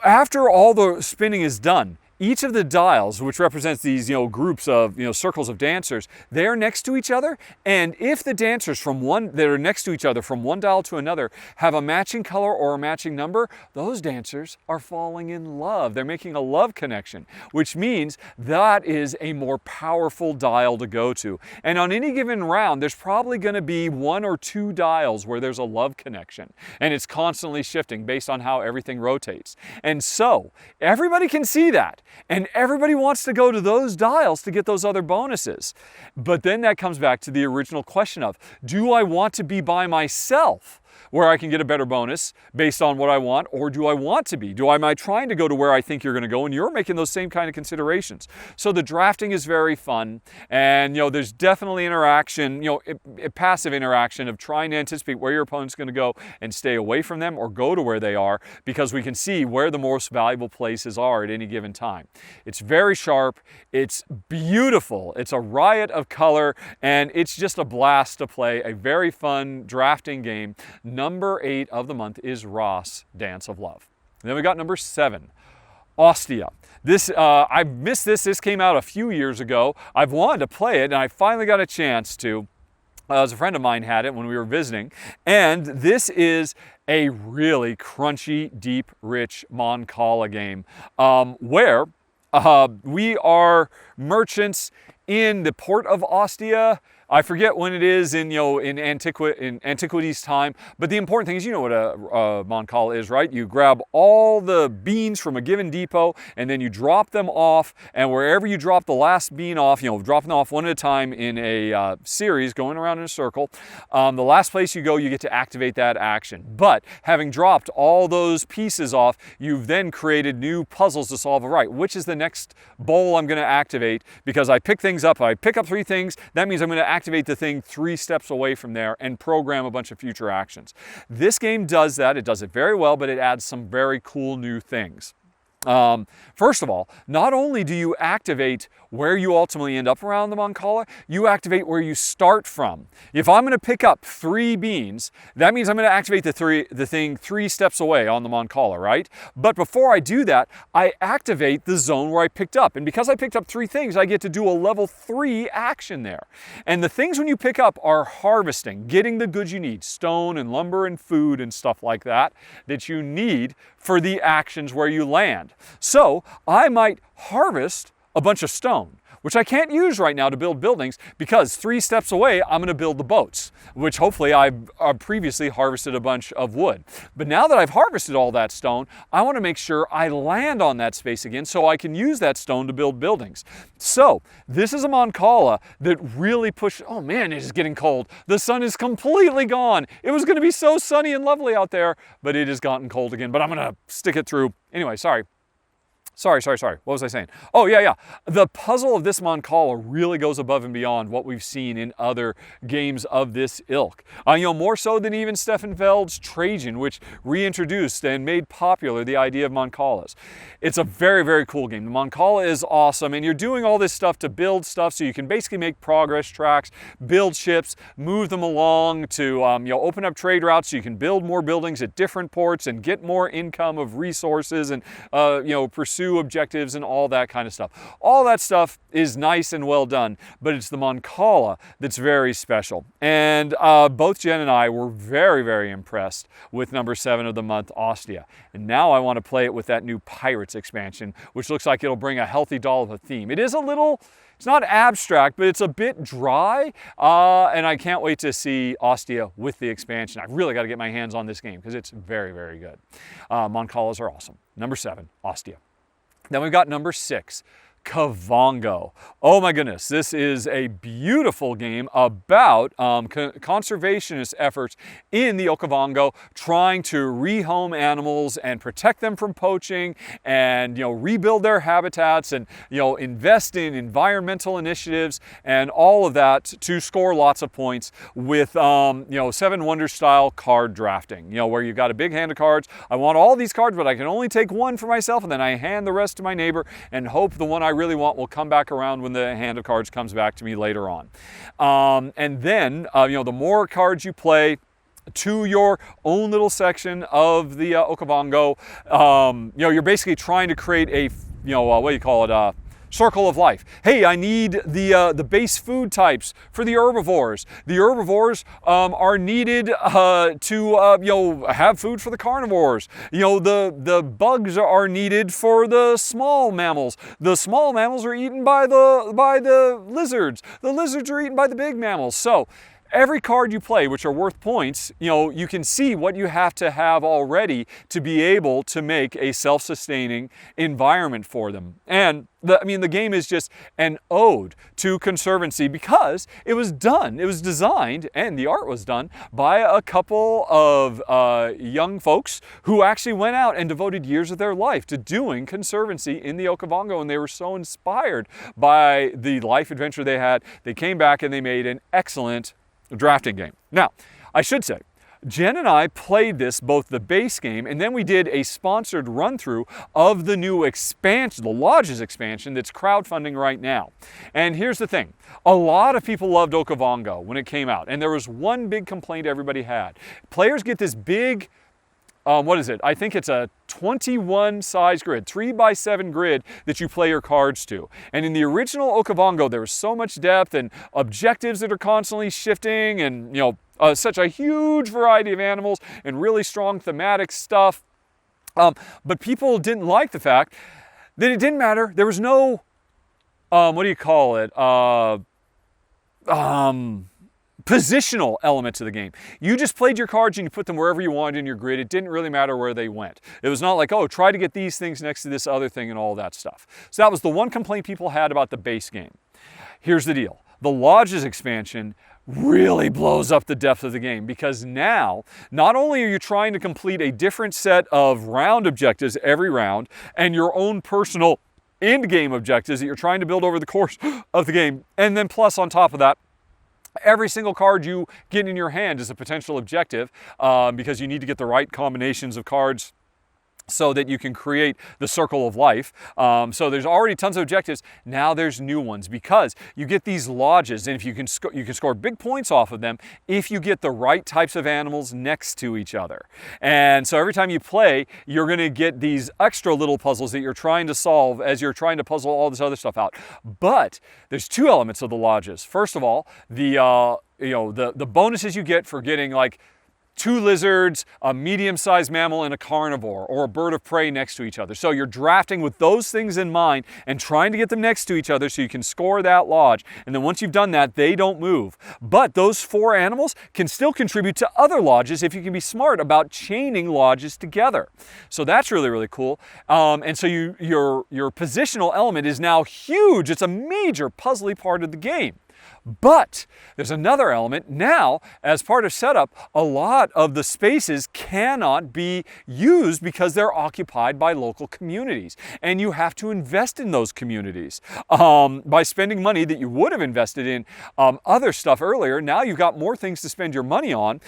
S1: After all the spinning is done, each of the dials, which represents these, you know, groups of, you know, circles of dancers, they are next to each other. And if the dancers that are next to each other from one dial to another have a matching color or a matching number, those dancers are falling in love. They're making a love connection, which means that is a more powerful dial to go to. And on any given round, there's probably going to be 1 or 2 dials where there's a love connection. And it's constantly shifting based on how everything rotates. And so everybody can see that. And everybody wants to go to those dials to get those other bonuses. But then that comes back to the original question of, do I want to be by myself where I can get a better bonus based on what I want, or do I want to be? Am I trying to go to where I think you're going to go? And you're making those same kind of considerations. So the drafting is very fun, and, you know, there's definitely interaction, you know, passive interaction of trying to anticipate where your opponent's going to go and stay away from them or go to where they are, because we can see where the most valuable places are at any given time. It's very sharp, it's beautiful, it's a riot of color, and it's just a blast to play. A very fun drafting game. Number 8 of the month is Raas, Dance of Love. And then we got number 7, Ostia. This, I missed this. This came out a few years ago. I've wanted to play it, and I finally got a chance to. As a friend of mine had it when we were visiting. And this is a really crunchy, deep, rich Mon Cala game where we are merchants in the port of Ostia. I forget when it is in, you know, in antiquity's time, but the important thing is, you know what a Mon Cala is, right? You grab all the beans from a given depot and then you drop them off, and wherever you drop the last bean off, you know, dropping them off one at a time in a series, going around in a circle, the last place you go, you get to activate that action. But having dropped all those pieces off, you've then created new puzzles to solve. Right, which is the next bowl I'm going to activate? Because I pick things up, I pick up 3 things, that means I'm going to activate the thing 3 steps away from there and program a bunch of future actions. This game does that. It does it very well, but it adds some very cool new things. First of all, not only do you activate where you ultimately end up around the Mon Cala, you activate where you start from. If I'm going to pick up 3 beans, that means I'm going to activate the thing 3 steps away on the Mon Cala, right? But before I do that, I activate the zone where I picked up. And because I picked up 3 things, I get to do a level 3 action there. And the things when you pick up are harvesting, getting the goods you need, stone and lumber and food and stuff like that you need for the actions where you land. So I might harvest a bunch of stone, which I can't use right now to build buildings, because 3 steps away, I'm going to build the boats, which hopefully I've previously harvested a bunch of wood. But now that I've harvested all that stone, I want to make sure I land on that space again so I can use that stone to build buildings. So this is a Mon Cala that really pushed, oh man, it is getting cold. The sun is completely gone. It was going to be so sunny and lovely out there, but it has gotten cold again. But I'm going to stick it through. Anyway, sorry. Sorry. What was I saying? Oh, yeah. The puzzle of this Mon Cala really goes above and beyond what we've seen in other games of this ilk. You know, more so than even Stefan Feld's Trajan, which reintroduced and made popular the idea of Mon Calas. It's a very, very cool game. The Mon Cala is awesome, and you're doing all this stuff to build stuff so you can basically make progress tracks, build ships, move them along to you know, open up trade routes so you can build more buildings at different ports and get more income of resources and you know, pursue objectives and all that kind of stuff. All that stuff is nice and well done, but it's the Mon Cala that's very special. And both Jen and I were very, very impressed with number 7 of the month, Ostia. And now I want to play it with that new Pirates expansion, which looks like it'll bring a healthy dollop of theme. It is a little, it's not abstract, but it's a bit dry, and I can't wait to see Ostia with the expansion. I've really got to get my hands on this game because it's very, very good. Mon Calas are awesome. Number 7, Ostia. Then we've got number 6, Kavango. Oh my goodness, this is a beautiful game about conservationist efforts in the Okavango, trying to rehome animals and protect them from poaching, and rebuild their habitats, and invest in environmental initiatives and all of that to score lots of points with Seven Wonders style card drafting. Where you've got a big hand of cards. I want all these cards, but I can only take one for myself, and then I hand the rest to my neighbor and hope the one I really want will come back around when the hand of cards comes back to me later on. And then, the more cards you play to your own little section of the Okavango, you're basically trying to create a, what do you call it, circle of life. Hey, I need the base food types for the herbivores. The herbivores are needed to have food for the carnivores. The bugs are needed for the small mammals. The small mammals are eaten by the lizards. The lizards are eaten by the big mammals. So every card you play, which are worth points, you can see what you have to have already to be able to make a self-sustaining environment for them. And the game is just an ode to conservancy, because it was designed, and the art was done by a couple of young folks who actually went out and devoted years of their life to doing conservancy in the Okavango, and they were so inspired by the life adventure they had. They came back and they made an excellent drafting game. Now, I should say, Jen and I played this, both the base game, and then we did a sponsored run-through of the new expansion, the Lodges expansion, that's crowdfunding right now. And here's the thing. A lot of people loved Okavango when it came out, and there was one big complaint everybody had. Players get this big, what is it? I think it's a 21 size grid, 3x7 grid that you play your cards to. And in the original Okavango, there was so much depth and objectives that are constantly shifting, and such a huge variety of animals and really strong thematic stuff. But people didn't like the fact that it didn't matter. There was no, what do you call it? Positional element to the game. You just played your cards and you put them wherever you wanted in your grid. It didn't really matter where they went. It was not like, oh, try to get these things next to this other thing and all that stuff. So that was the one complaint people had about the base game. Here's the deal. The Lodges expansion really blows up the depth of the game, because now, not only are you trying to complete a different set of round objectives every round, and your own personal end game objectives that you're trying to build over the course of the game, and then plus on top of that, every single card you get in your hand is a potential objective, because you need to get the right combinations of cards so that you can create the circle of life. So there's already tons of objectives. Now there's new ones, because you get these lodges, and if you can score big points off of them if you get the right types of animals next to each other. And so every time you play, you're going to get these extra little puzzles that you're trying to solve as you're trying to puzzle all this other stuff out. But there's two elements of the lodges. First of all, the bonuses you get for getting like 2 lizards, a medium-sized mammal, and a carnivore, or a bird of prey next to each other. So you're drafting with those things in mind and trying to get them next to each other so you can score that lodge. And then once you've done that, they don't move. But those 4 animals can still contribute to other lodges if you can be smart about chaining lodges together. So that's really, really cool. And so your positional element is now huge. It's a major puzzly part of the game. But there's another element. Now, as part of setup, a lot of the spaces cannot be used because they're occupied by local communities. And you have to invest in those communities by spending money that you would have invested in other stuff earlier. Now you've got more things to spend your money on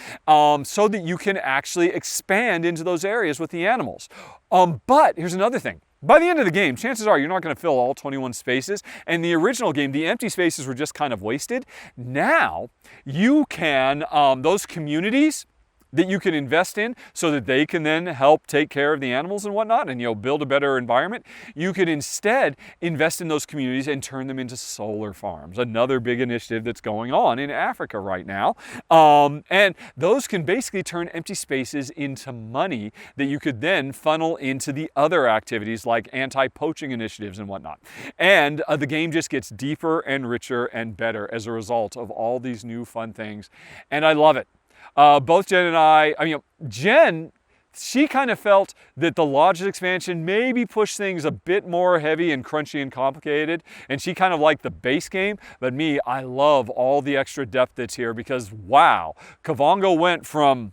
S1: so that you can actually expand into those areas with the animals. But here's another thing. By the end of the game, chances are you're not going to fill all 21 spaces. And the original game, the empty spaces were just kind of wasted. Now, you can, those communities that you can invest in so that they can then help take care of the animals and whatnot, and build a better environment. You could instead invest in those communities and turn them into solar farms, another big initiative that's going on in Africa right now. And those can basically turn empty spaces into money that you could then funnel into the other activities like anti-poaching initiatives and whatnot. And the game just gets deeper and richer and better as a result of all these new fun things. And I love it. Both Jen and Jen she kind of felt that the Lodges expansion maybe pushed things a bit more heavy and crunchy and complicated, and she kind of liked the base game. But me, I love all the extra depth that's here because, wow, Kavango went from,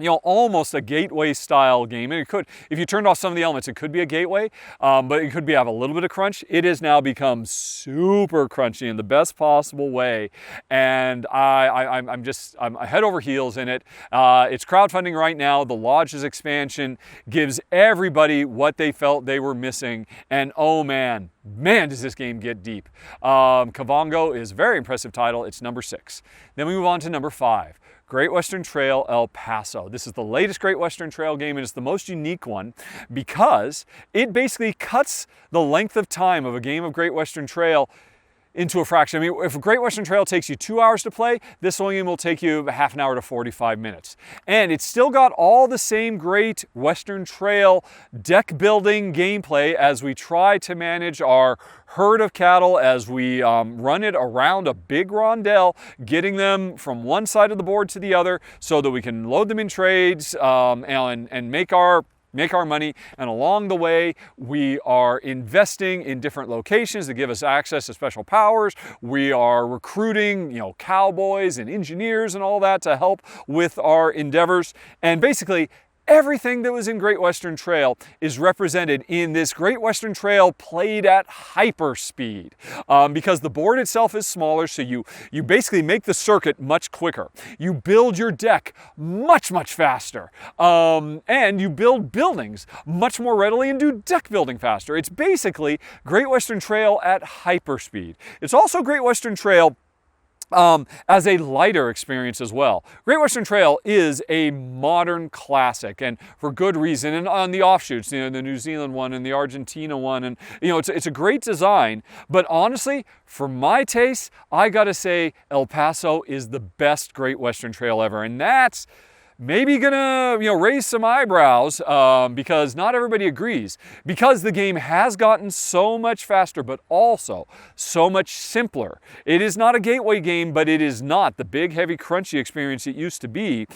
S1: you know, almost a gateway style game. And it could, if you turned off some of the elements, it could be a gateway, but it could have a little bit of crunch. It has now become super crunchy in the best possible way. And I'm head over heels in it. It's crowdfunding right now. The Lodges expansion gives everybody what they felt they were missing. And oh man, does this game get deep. Kavango is a very impressive title. It's number 6. Then we move on to number 5. Great Western Trail El Paso. This is the latest Great Western Trail game, and it's the most unique one because it basically cuts the length of time of a game of Great Western Trail into a fraction. I mean, if a Great Western Trail takes you 2 hours to play, this one game will take you half an hour to 45 minutes. And it's still got all the same Great Western Trail deck building gameplay as we try to manage our herd of cattle, as we run it around a big rondel, getting them from one side of the board to the other so that we can load them in trades and make our money. And along the way, we are investing in different locations that give us access to special powers. We are recruiting, you know, cowboys and engineers and all that to help with our endeavors. And basically, everything that was in Great Western Trail is represented in this Great Western Trail played at hyper speed because the board itself is smaller, so you basically make the circuit much quicker. You build your deck much faster, and you build buildings much more readily and do deck building faster. It's basically Great Western Trail at hyper speed. It's also Great Western Trail as a lighter experience as well. Great Western Trail is a modern classic, and for good reason. And on the offshoots, you know, the New Zealand one and the Argentina one, and you know, it's a great design. But honestly, for my taste, I gotta say El Paso is the best Great Western Trail ever, and that's maybe gonna, you know, raise some eyebrows because not everybody agrees, because the game has gotten so much faster but also so much simpler. It is not a gateway game, but it is not the big heavy crunchy experience it used to be.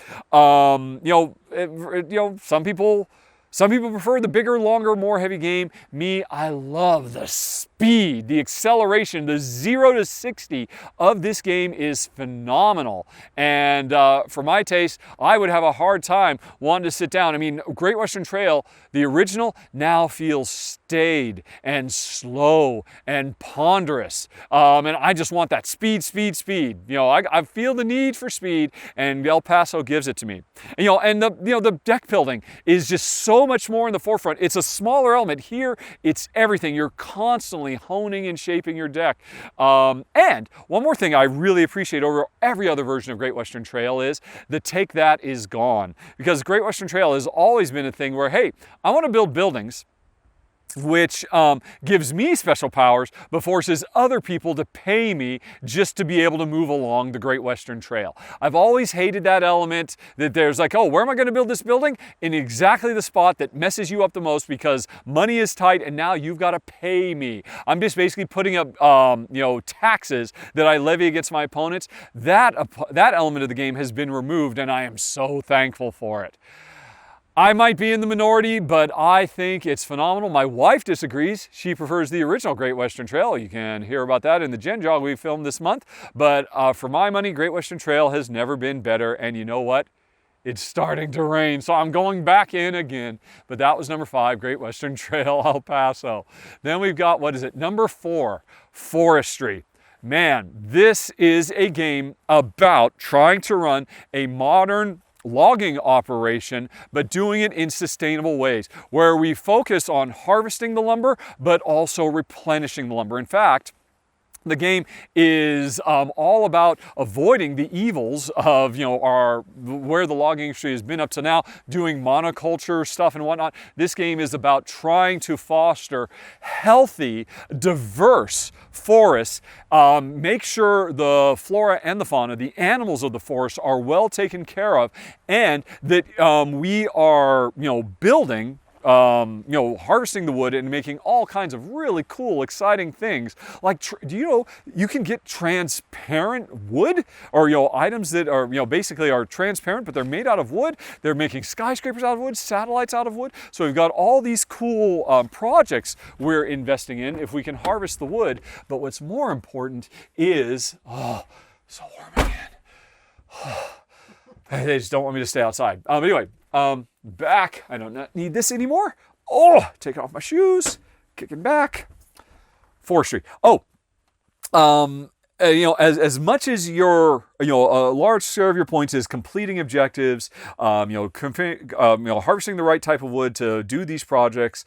S1: Some people prefer the bigger, longer, more heavy game. Me, I love the speed, the acceleration, the 0 to 60 of this game is phenomenal. And for my taste, I would have a hard time wanting to sit down. I mean, Great Western Trail, the original, now feels staid and slow and ponderous. And I just want that speed. You know, I feel the need for speed, and El Paso gives it to me. And, you know, and the deck building is just so much more in the forefront. It's a smaller element. Here, it's everything. You're constantly honing and shaping your deck. And one more thing I really appreciate over every other version of Great Western Trail is the take that is gone. Because Great Western Trail has always been a thing where, hey, I want to build buildings, which gives me special powers, but forces other people to pay me just to be able to move along the Great Western Trail. I've always hated that element that there's like, oh, where am I going to build this building? In exactly the spot that messes you up the most because money is tight and now you've got to pay me. I'm just basically putting up, taxes that I levy against my opponents. That element of the game has been removed, and I am so thankful for it. I might be in the minority, but I think it's phenomenal. My wife disagrees. She prefers the original Great Western Trail. You can hear about that in the Gen Jog we filmed this month. But for my money, Great Western Trail has never been better. And you know what? It's starting to rain, so I'm going back in again. But that was number 5, Great Western Trail El Paso. Then we've got, number 4, Forestry. Man, this is a game about trying to run a modern logging operation, but doing it in sustainable ways, where we focus on harvesting the lumber, but also replenishing the lumber. In fact, the game is all about avoiding the evils of, where the logging industry has been up to now, doing monoculture stuff and whatnot. This game is about trying to foster healthy, diverse forests, make sure the flora and the fauna, the animals of the forest, are well taken care of, and that we are, building harvesting the wood and making all kinds of really cool, exciting things. Like, do you know you can get transparent wood, or items that are basically are transparent, but they're made out of wood. They're making skyscrapers out of wood, satellites out of wood. So we've got all these cool projects we're investing in if we can harvest the wood. But what's more important is, so warm again. They just don't want me to stay outside. Anyway, back. I don't need this anymore. Oh, taking off my shoes, kicking back. Forestry. As much as your, a large share of your points is completing objectives, harvesting the right type of wood to do these projects.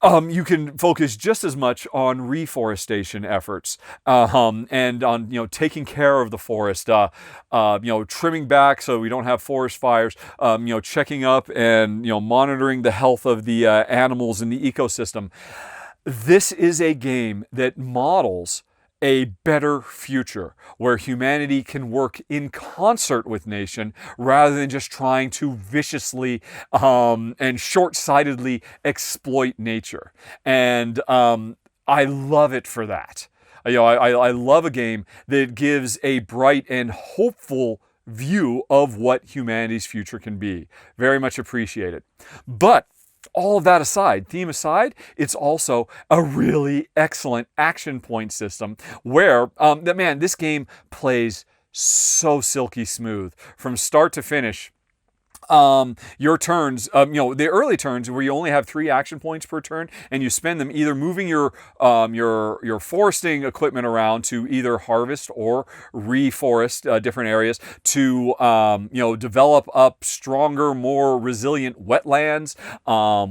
S1: You can focus just as much on reforestation efforts and on taking care of the forest, trimming back so we don't have forest fires, checking up and monitoring the health of the animals in the ecosystem. This is a game that models a better future where humanity can work in concert with nature rather than just trying to viciously and short-sightedly exploit nature. And I love it for that. I love a game that gives a bright and hopeful view of what humanity's future can be. Very much appreciated. But all of that aside, theme aside, it's also a really excellent action point system where, this game plays so silky smooth from start to finish. Your turns, the early turns where you only have 3 action points per turn, and you spend them either moving your foresting equipment around to either harvest or reforest different areas, to develop up stronger, more resilient wetlands,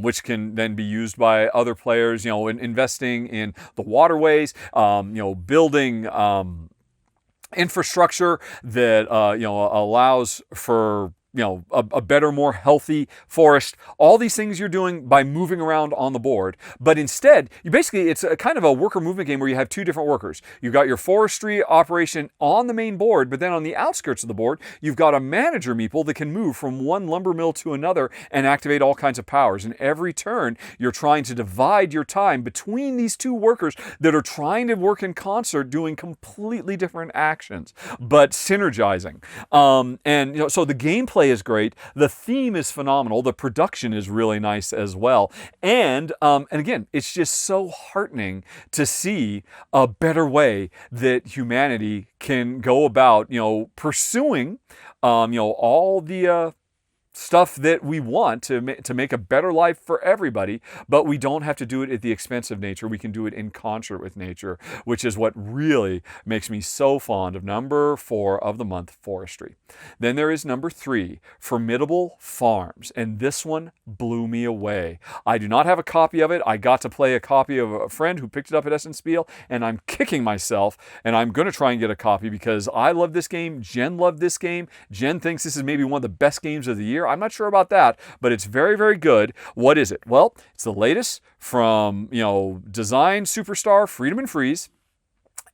S1: which can then be used by other players. Investing in the waterways, building infrastructure that allows for a better, more healthy forest. All these things you're doing by moving around on the board. But instead, it's a kind of a worker movement game where you have 2 different workers. You've got your forestry operation on the main board, but then on the outskirts of the board, you've got a manager meeple that can move from one lumber mill to another and activate all kinds of powers. And every turn, you're trying to divide your time between these 2 workers that are trying to work in concert, doing completely different actions, but synergizing. So the gameplay is great. The theme is phenomenal. The production is really nice as well. And again, it's just so heartening to see a better way that humanity can go about, pursuing, all the stuff that we want to make a better life for everybody, but we don't have to do it at the expense of nature. We can do it in concert with nature, which is what really makes me so fond of number 4 of the month, Forestry. Then there is number 3, Formidable Farms, and this one blew me away. I do not have a copy of it. I got to play a copy of a friend who picked it up at Essen Spiel, and I'm kicking myself, and I'm going to try and get a copy because I love this game. Jen loved this game. Jen thinks this is maybe one of the best games of the year. I'm not sure about that, but it's very, very good. What is it? Well, it's the latest from, Design Superstar Freedom and Freeze.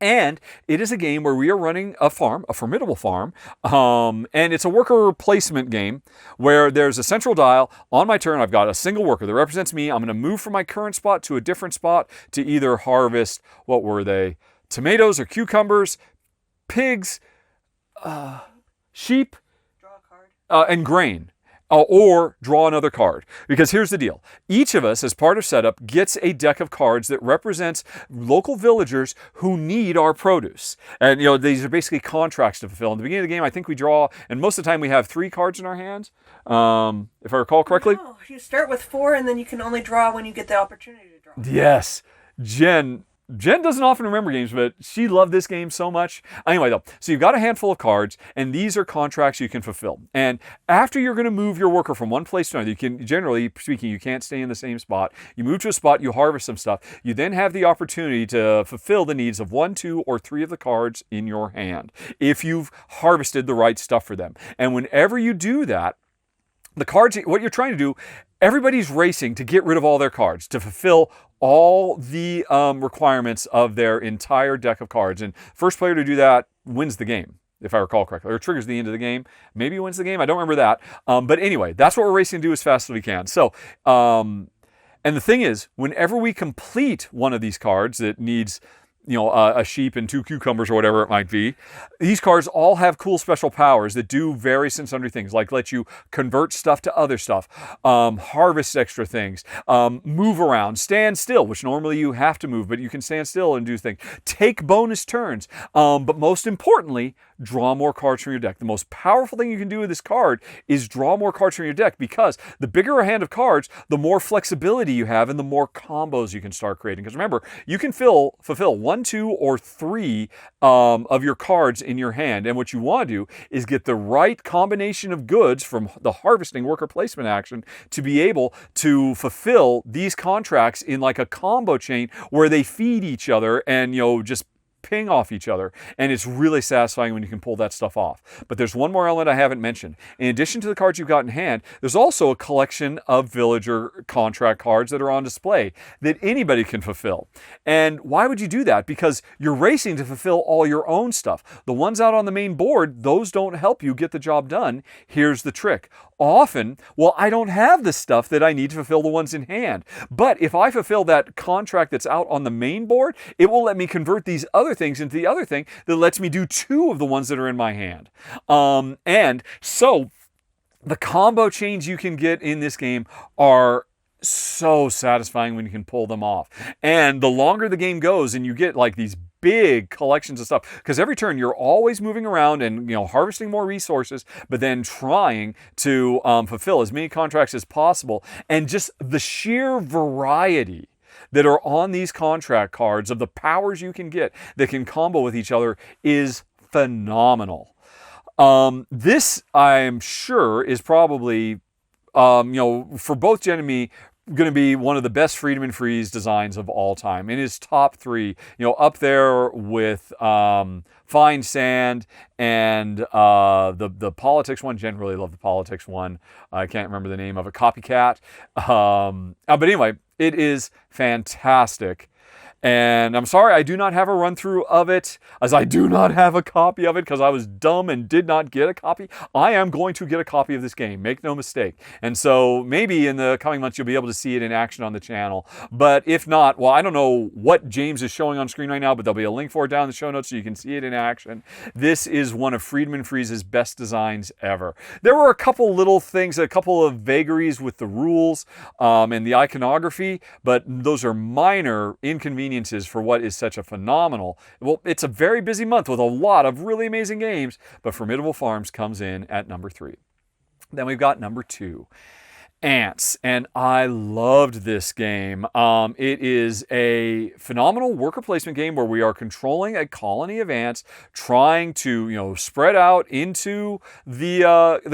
S1: And it is a game where we are running a farm, a formidable farm, and it's a worker placement game where there's a central dial. On my turn, I've got a single worker that represents me. I'm going to move from my current spot to a different spot to either harvest, what were they? Tomatoes or cucumbers, pigs, sheep, and grain. Or draw another card. Because here's the deal. Each of us, as part of setup, gets a deck of cards that represents local villagers who need our produce. And, these are basically contracts to fulfill. In the beginning of the game, I think we draw, and most of the time we have 3 cards in our hands, if I recall correctly.
S2: No, you start with 4, and then you can only draw when you get the opportunity to draw.
S1: Yes. Jen doesn't often remember games, but she loved this game so much. Anyway, though, so you've got a handful of cards, and these are contracts you can fulfill. And after you're going to move your worker from one place to another, you can, generally speaking, you can't stay in the same spot. You move to a spot, you harvest some stuff. You then have the opportunity to fulfill the needs of 1, 2, or 3 of the cards in your hand, if you've harvested the right stuff for them. And whenever you do that, the cards, what you're trying to do, everybody's racing to get rid of all their cards, to fulfill all the requirements of their entire deck of cards. And first player to do that wins the game. if I recall correctly, or triggers the end of the game. Maybe wins the game. I don't remember that. But anyway, that's what we're racing to do as fast as we can. So, and the thing is, whenever we complete one of these cards that needs, a sheep and 2 cucumbers or whatever it might be, these cards all have cool special powers that do various and sundry things, like let you convert stuff to other stuff, harvest extra things, move around, stand still, which normally you have to move, but you can stand still and do things, take bonus turns, but most importantly, draw more cards from your deck. The most powerful thing you can do with this card is draw more cards from your deck, because the bigger a hand of cards, the more flexibility you have and the more combos you can start creating. Because remember, you can fulfill 1, 2, or 3 of your cards in your hand. And what you want to do is get the right combination of goods from the harvesting worker placement action to be able to fulfill these contracts in like a combo chain where they feed each other and, just ping off each other, and it's really satisfying when you can pull that stuff off. But there's one more element I haven't mentioned. In addition to the cards you've got in hand, there's also a collection of villager contract cards that are on display that anybody can fulfill. And why would you do that? Because you're racing to fulfill all your own stuff. The ones out on the main board, those don't help you get the job done. Here's the trick. Often, I don't have the stuff that I need to fulfill the ones in hand. But if I fulfill that contract that's out on the main board, it will let me convert these other things into the other thing that lets me do 2 of the ones that are in my hand. And so the combo chains you can get in this game are so satisfying when you can pull them off. And the longer the game goes and you get like these big collections of stuff, because every turn you're always moving around and harvesting more resources, but then trying to fulfill as many contracts as possible. And just the sheer variety that are on these contract cards of the powers you can get that can combo with each other is phenomenal. This, I'm sure, is probably for both Jen and me, going to be one of the best Freedom and Freeze designs of all time. It is top 3, up there with Fine Sand and the politics one. Jen really loved the politics one. I can't remember the name of it. Copycat. But anyway, it is fantastic. And I'm sorry I do not have a run through of it, as I do not have a copy of it because I was dumb and did not get a copy. I am going to get a copy of this game, make no mistake. And so maybe in the coming months you'll be able to see it in action on the channel. But if not, I don't know what James is showing on screen right now, but there'll be a link for it down in the show notes so you can see it in action. This is one of Freedom and Freeze's best designs ever. There were a couple little things, a couple of vagaries with the rules and the iconography, but those are minor inconveniences for what is such a phenomenal. It's a very busy month with a lot of really amazing games, but Formidable Farms comes in at number 3. Then we've got number 2. Ants, and I loved this game. It is a phenomenal worker placement game where we are controlling a colony of ants, trying to spread out into the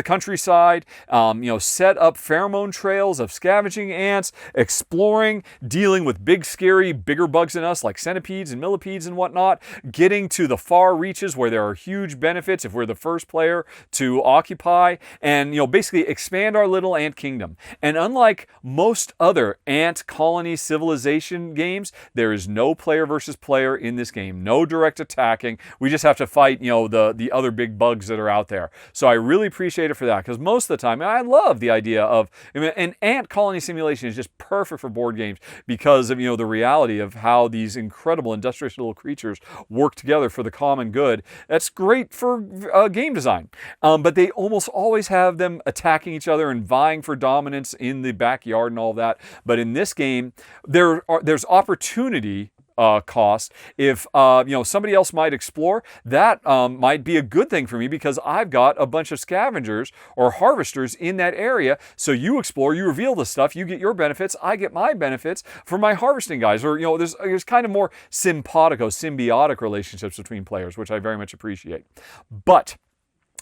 S1: countryside, set up pheromone trails of scavenging ants, exploring, dealing with bigger bugs than us like centipedes and millipedes and whatnot, getting to the far reaches where there are huge benefits if we're the first player to occupy, and basically expand our little ant kingdom. And unlike most other ant colony civilization games, there is no player versus player in this game. No direct attacking. We just have to fight, the other big bugs that are out there. So I really appreciate it for that, because most of the time, I love the idea of, an ant colony simulation is just perfect for board games because of, the reality of how these incredible industrious little creatures work together for the common good. That's great for game design. But they almost always have them attacking each other and vying for dominance in the backyard and all that. But in this game, there's opportunity cost. If somebody else might explore, that might be a good thing for me because I've got a bunch of scavengers or harvesters in that area. So you explore, you reveal the stuff, you get your benefits, I get my benefits for my harvesting guys. Or there's kind of more symbiotic relationships between players, which I very much appreciate. But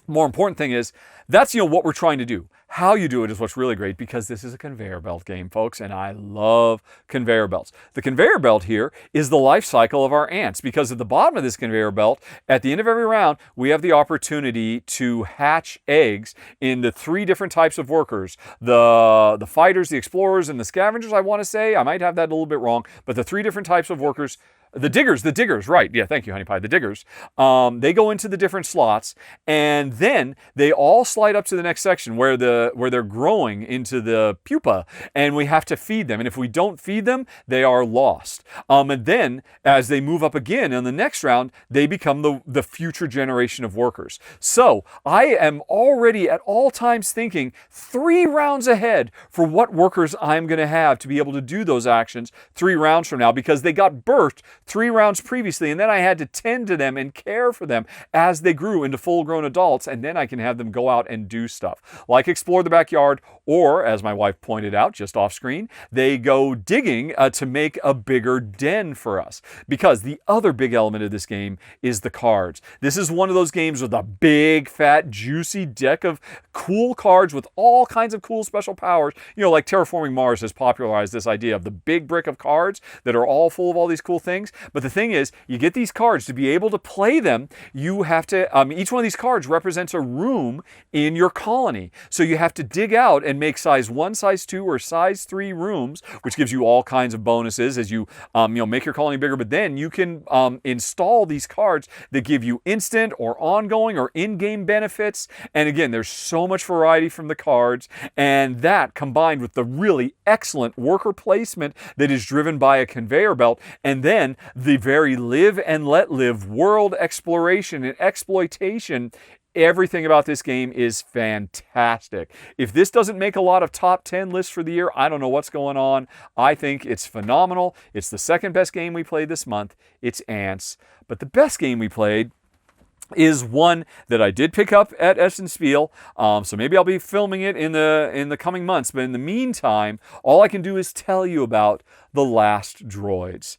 S1: more important thing is, that's what we're trying to do. How you do it is what's really great, because this is a conveyor belt game, folks, and I love conveyor belts. The conveyor belt here is the life cycle of our ants, because at the bottom of this conveyor belt, at the end of every round, we have the opportunity to hatch eggs in the 3 different types of workers. The fighters, the explorers, and the scavengers, I want to say. I might have that a little bit wrong, but the 3 different types of workers The diggers, right. Yeah, thank you, Honey Pie. The diggers. They go into the different slots, and then they all slide up to the next section where they're growing into the pupa, and we have to feed them. And if we don't feed them, they are lost. And then, as they move up again in the next round, they become the future generation of workers. So, I am already at all times thinking 3 rounds ahead for what workers I'm going to have to be able to do those actions 3 rounds from now, because they got birthed 3 rounds previously, and then I had to tend to them and care for them as they grew into full-grown adults, and then I can have them go out and do stuff like explore the backyard, or, as my wife pointed out just off screen, they go digging to make a bigger den for us. Because the other big element of this game is the cards. This is one of those games with a big, fat, juicy deck of cool cards with all kinds of cool special powers. You know, like Terraforming Mars has popularized this idea of the big brick of cards that are all full of all these cool things. But the thing is, you get these cards, to be able to play them, you have to, each one of these cards represents a room in your colony. So you have to dig out and make size 1, size 2, or size 3 rooms, which gives you all kinds of bonuses as you, make your colony bigger. But then you can install these cards that give you instant or ongoing or in-game benefits. And again, there's so much variety from the cards, and that combined with the really excellent worker placement that is driven by a conveyor belt, and then the very live and let live world exploration and exploitation. Everything about this game is fantastic. If this doesn't make a lot of top 10 lists for the year, I don't know what's going on. I think it's phenomenal. It's the second best game we played this month. It's Ants. But the best game we played is one that I did pick up at Essen Spiel, so maybe I'll be filming it in the coming months. But in the meantime, all I can do is tell you about The Last Droids.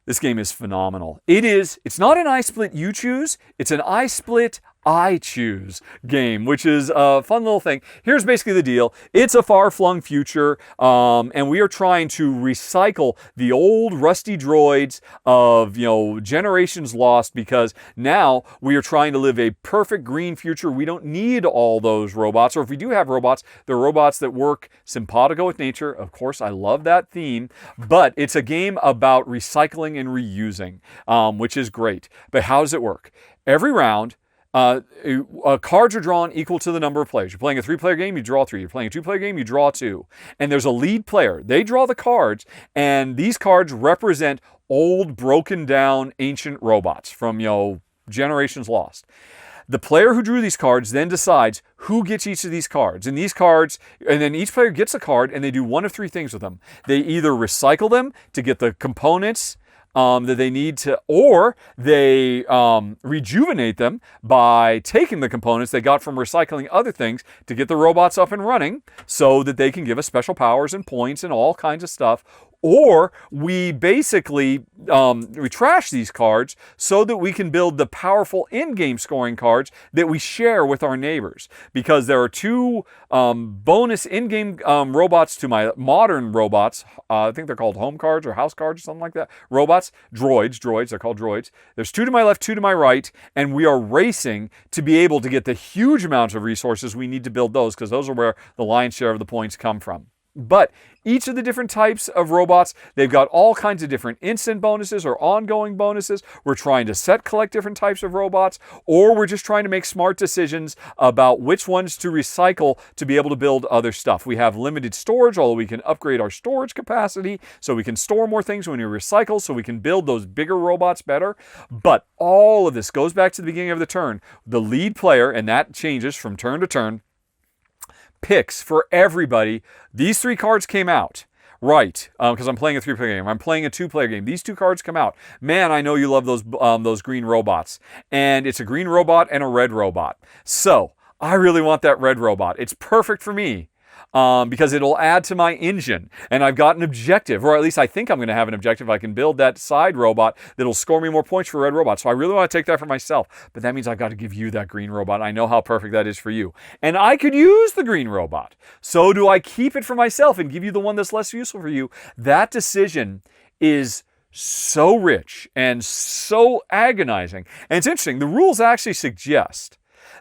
S1: This game is phenomenal. It's not an I split you choose, it's an I split I choose game, which is a fun little thing. Here's basically the deal. It's a far-flung future, and we are trying to recycle the old rusty droids of, generations lost, because now we are trying to live a perfect green future. We don't need all those robots, or if we do have robots, they're robots that work simpatico with nature. Of course, I love that theme, but it's a game about recycling and reusing, which is great. But how does it work? Every round, cards are drawn equal to the number of players. You're playing a 3-player game, you draw 3. You're playing a 2-player game, you draw 2. And there's a lead player. They draw the cards, and these cards represent old, broken down, ancient robots from, generations lost. The player who drew these cards then decides who gets each of these cards. And then each player gets a card, and they do one of 3 things with them. They either recycle them to get the components that they need to, or they rejuvenate them by taking the components they got from recycling other things to get the robots up and running so that they can give us special powers and points and all kinds of stuff. Or we basically we trash these cards so that we can build the powerful in-game scoring cards that we share with our neighbors. Because there are 2 bonus in-game robots to my modern robots. I think they're called home cards or house cards or something like that. Robots, droids, they're called droids. There's 2 to my left, 2 to my right, and we are racing to be able to get the huge amounts of resources we need to build those, because those are where the lion's share of the points come from. But each of the different types of robots, they've got all kinds of different instant bonuses or ongoing bonuses. We're trying to collect different types of robots, or we're just trying to make smart decisions about which ones to recycle to be able to build other stuff. We have limited storage, although we can upgrade our storage capacity so we can store more things when we recycle, so we can build those bigger robots better. But all of this goes back to the beginning of the turn. The lead player, and that changes from turn to turn, picks for everybody. These 3 cards came out. Right, because I'm playing a 3-player game. I'm playing a 2-player game. These 2 cards come out. Man, I know you love those green robots. And it's a green robot and a red robot. So, I really want that red robot. It's perfect for me. Because it'll add to my engine. And I've got an objective, or at least I think I'm going to have an objective. I can build that side robot that'll score me more points for red robot. So I really want to take that for myself. But that means I've got to give you that green robot. I know how perfect that is for you. And I could use the green robot. So do I keep it for myself and give you the one that's less useful for you? That decision is so rich and so agonizing. And it's interesting. The rules actually suggest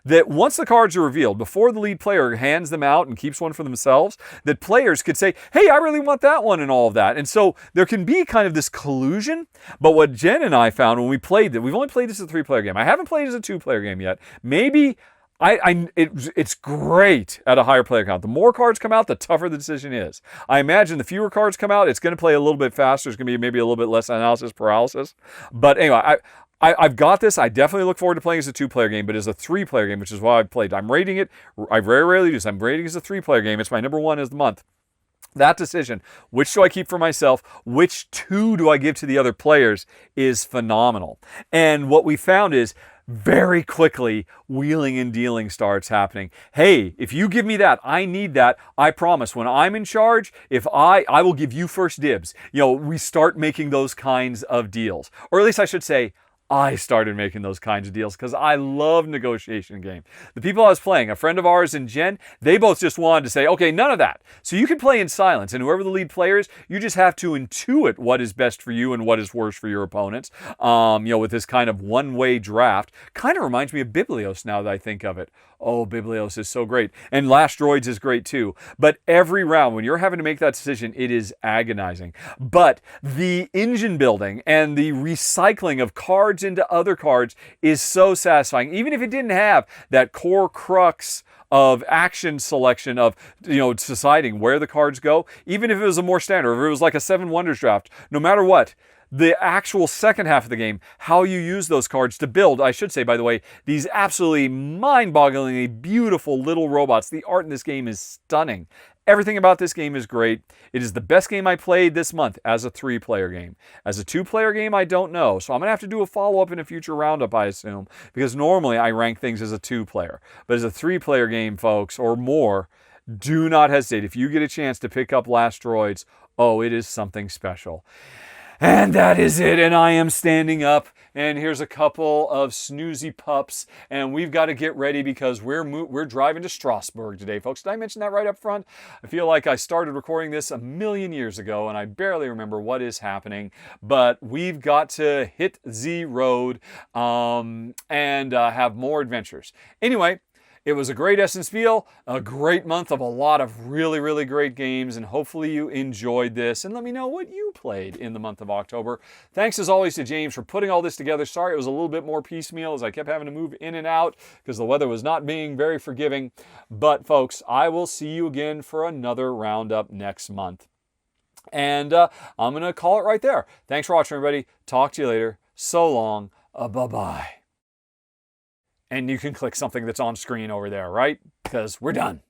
S1: that once the cards are revealed, before the lead player hands them out and keeps one for themselves, that players could say, hey, I really want that one and all of that. And so there can be kind of this collusion. But what Jen and I found when we played it, we've only played this as a 3-player game. I haven't played it as a 2-player game yet. Maybe it's great at a higher player count. The more cards come out, the tougher the decision is. I imagine the fewer cards come out, it's going to play a little bit faster. It's going to be maybe a little bit less analysis paralysis. But anyway, I've got this. I definitely look forward to playing as a 2-player game, but as a 3-player game, which is why I've played. I'm rating it. I very rarely do this. I'm rating it as a 3-player game. It's my number 1 of the month. That decision, which do I keep for myself, which 2 do I give to the other players, is phenomenal. And what we found is very quickly wheeling and dealing starts happening. Hey, if you give me that, I need that. I promise when I'm in charge, if I will give you first dibs. We start making those kinds of deals. Or at least I should say, I started making those kinds of deals because I love negotiation game. The people I was playing, a friend of ours and Jen, they both just wanted to say, okay, none of that. So you can play in silence, and whoever the lead player is, you just have to intuit what is best for you and what is worse for your opponents. With this kind of one-way draft. Kind of reminds me of Biblios now that I think of it. Oh, Biblios is so great. And Last Droids is great too. But every round, when you're having to make that decision, it is agonizing. But the engine building and the recycling of cards into other cards is so satisfying. Even if it didn't have that core crux of action selection of, deciding where the cards go, even if it was a more standard, if it was like a 7 Wonders draft, no matter what, the actual second half of the game, how you use those cards to build, I should say, by the way, these absolutely mind-bogglingly beautiful little robots. The art in this game is stunning. Everything about this game is great. It is the best game I played this month as a 3-player game. As a 2-player game, I don't know. So I'm going to have to do a follow-up in a future roundup, I assume, because normally I rank things as a 2-player. But as a 3-player game, folks, or more, do not hesitate. If you get a chance to pick up Last Droids, oh, it is something special. And that is it, and I am standing up, and here's a couple of snoozy pups, and we've got to get ready because we're driving to Strasbourg today, folks. Did I mention that right up front? I feel like I started recording this a million years ago, and I barely remember what is happening, but we've got to hit the road and have more adventures. Anyway, it was a great Essenspiel, a great month of a lot of really, really great games, and hopefully you enjoyed this. And let me know what you played in the month of October. Thanks as always to James for putting all this together. Sorry it was a little bit more piecemeal as I kept having to move in and out because the weather was not being very forgiving. But folks, I will see you again for another roundup next month. And I'm going to call it right there. Thanks for watching, everybody. Talk to you later. So long. Bye-bye. And you can click something that's on screen over there, right? Because we're done.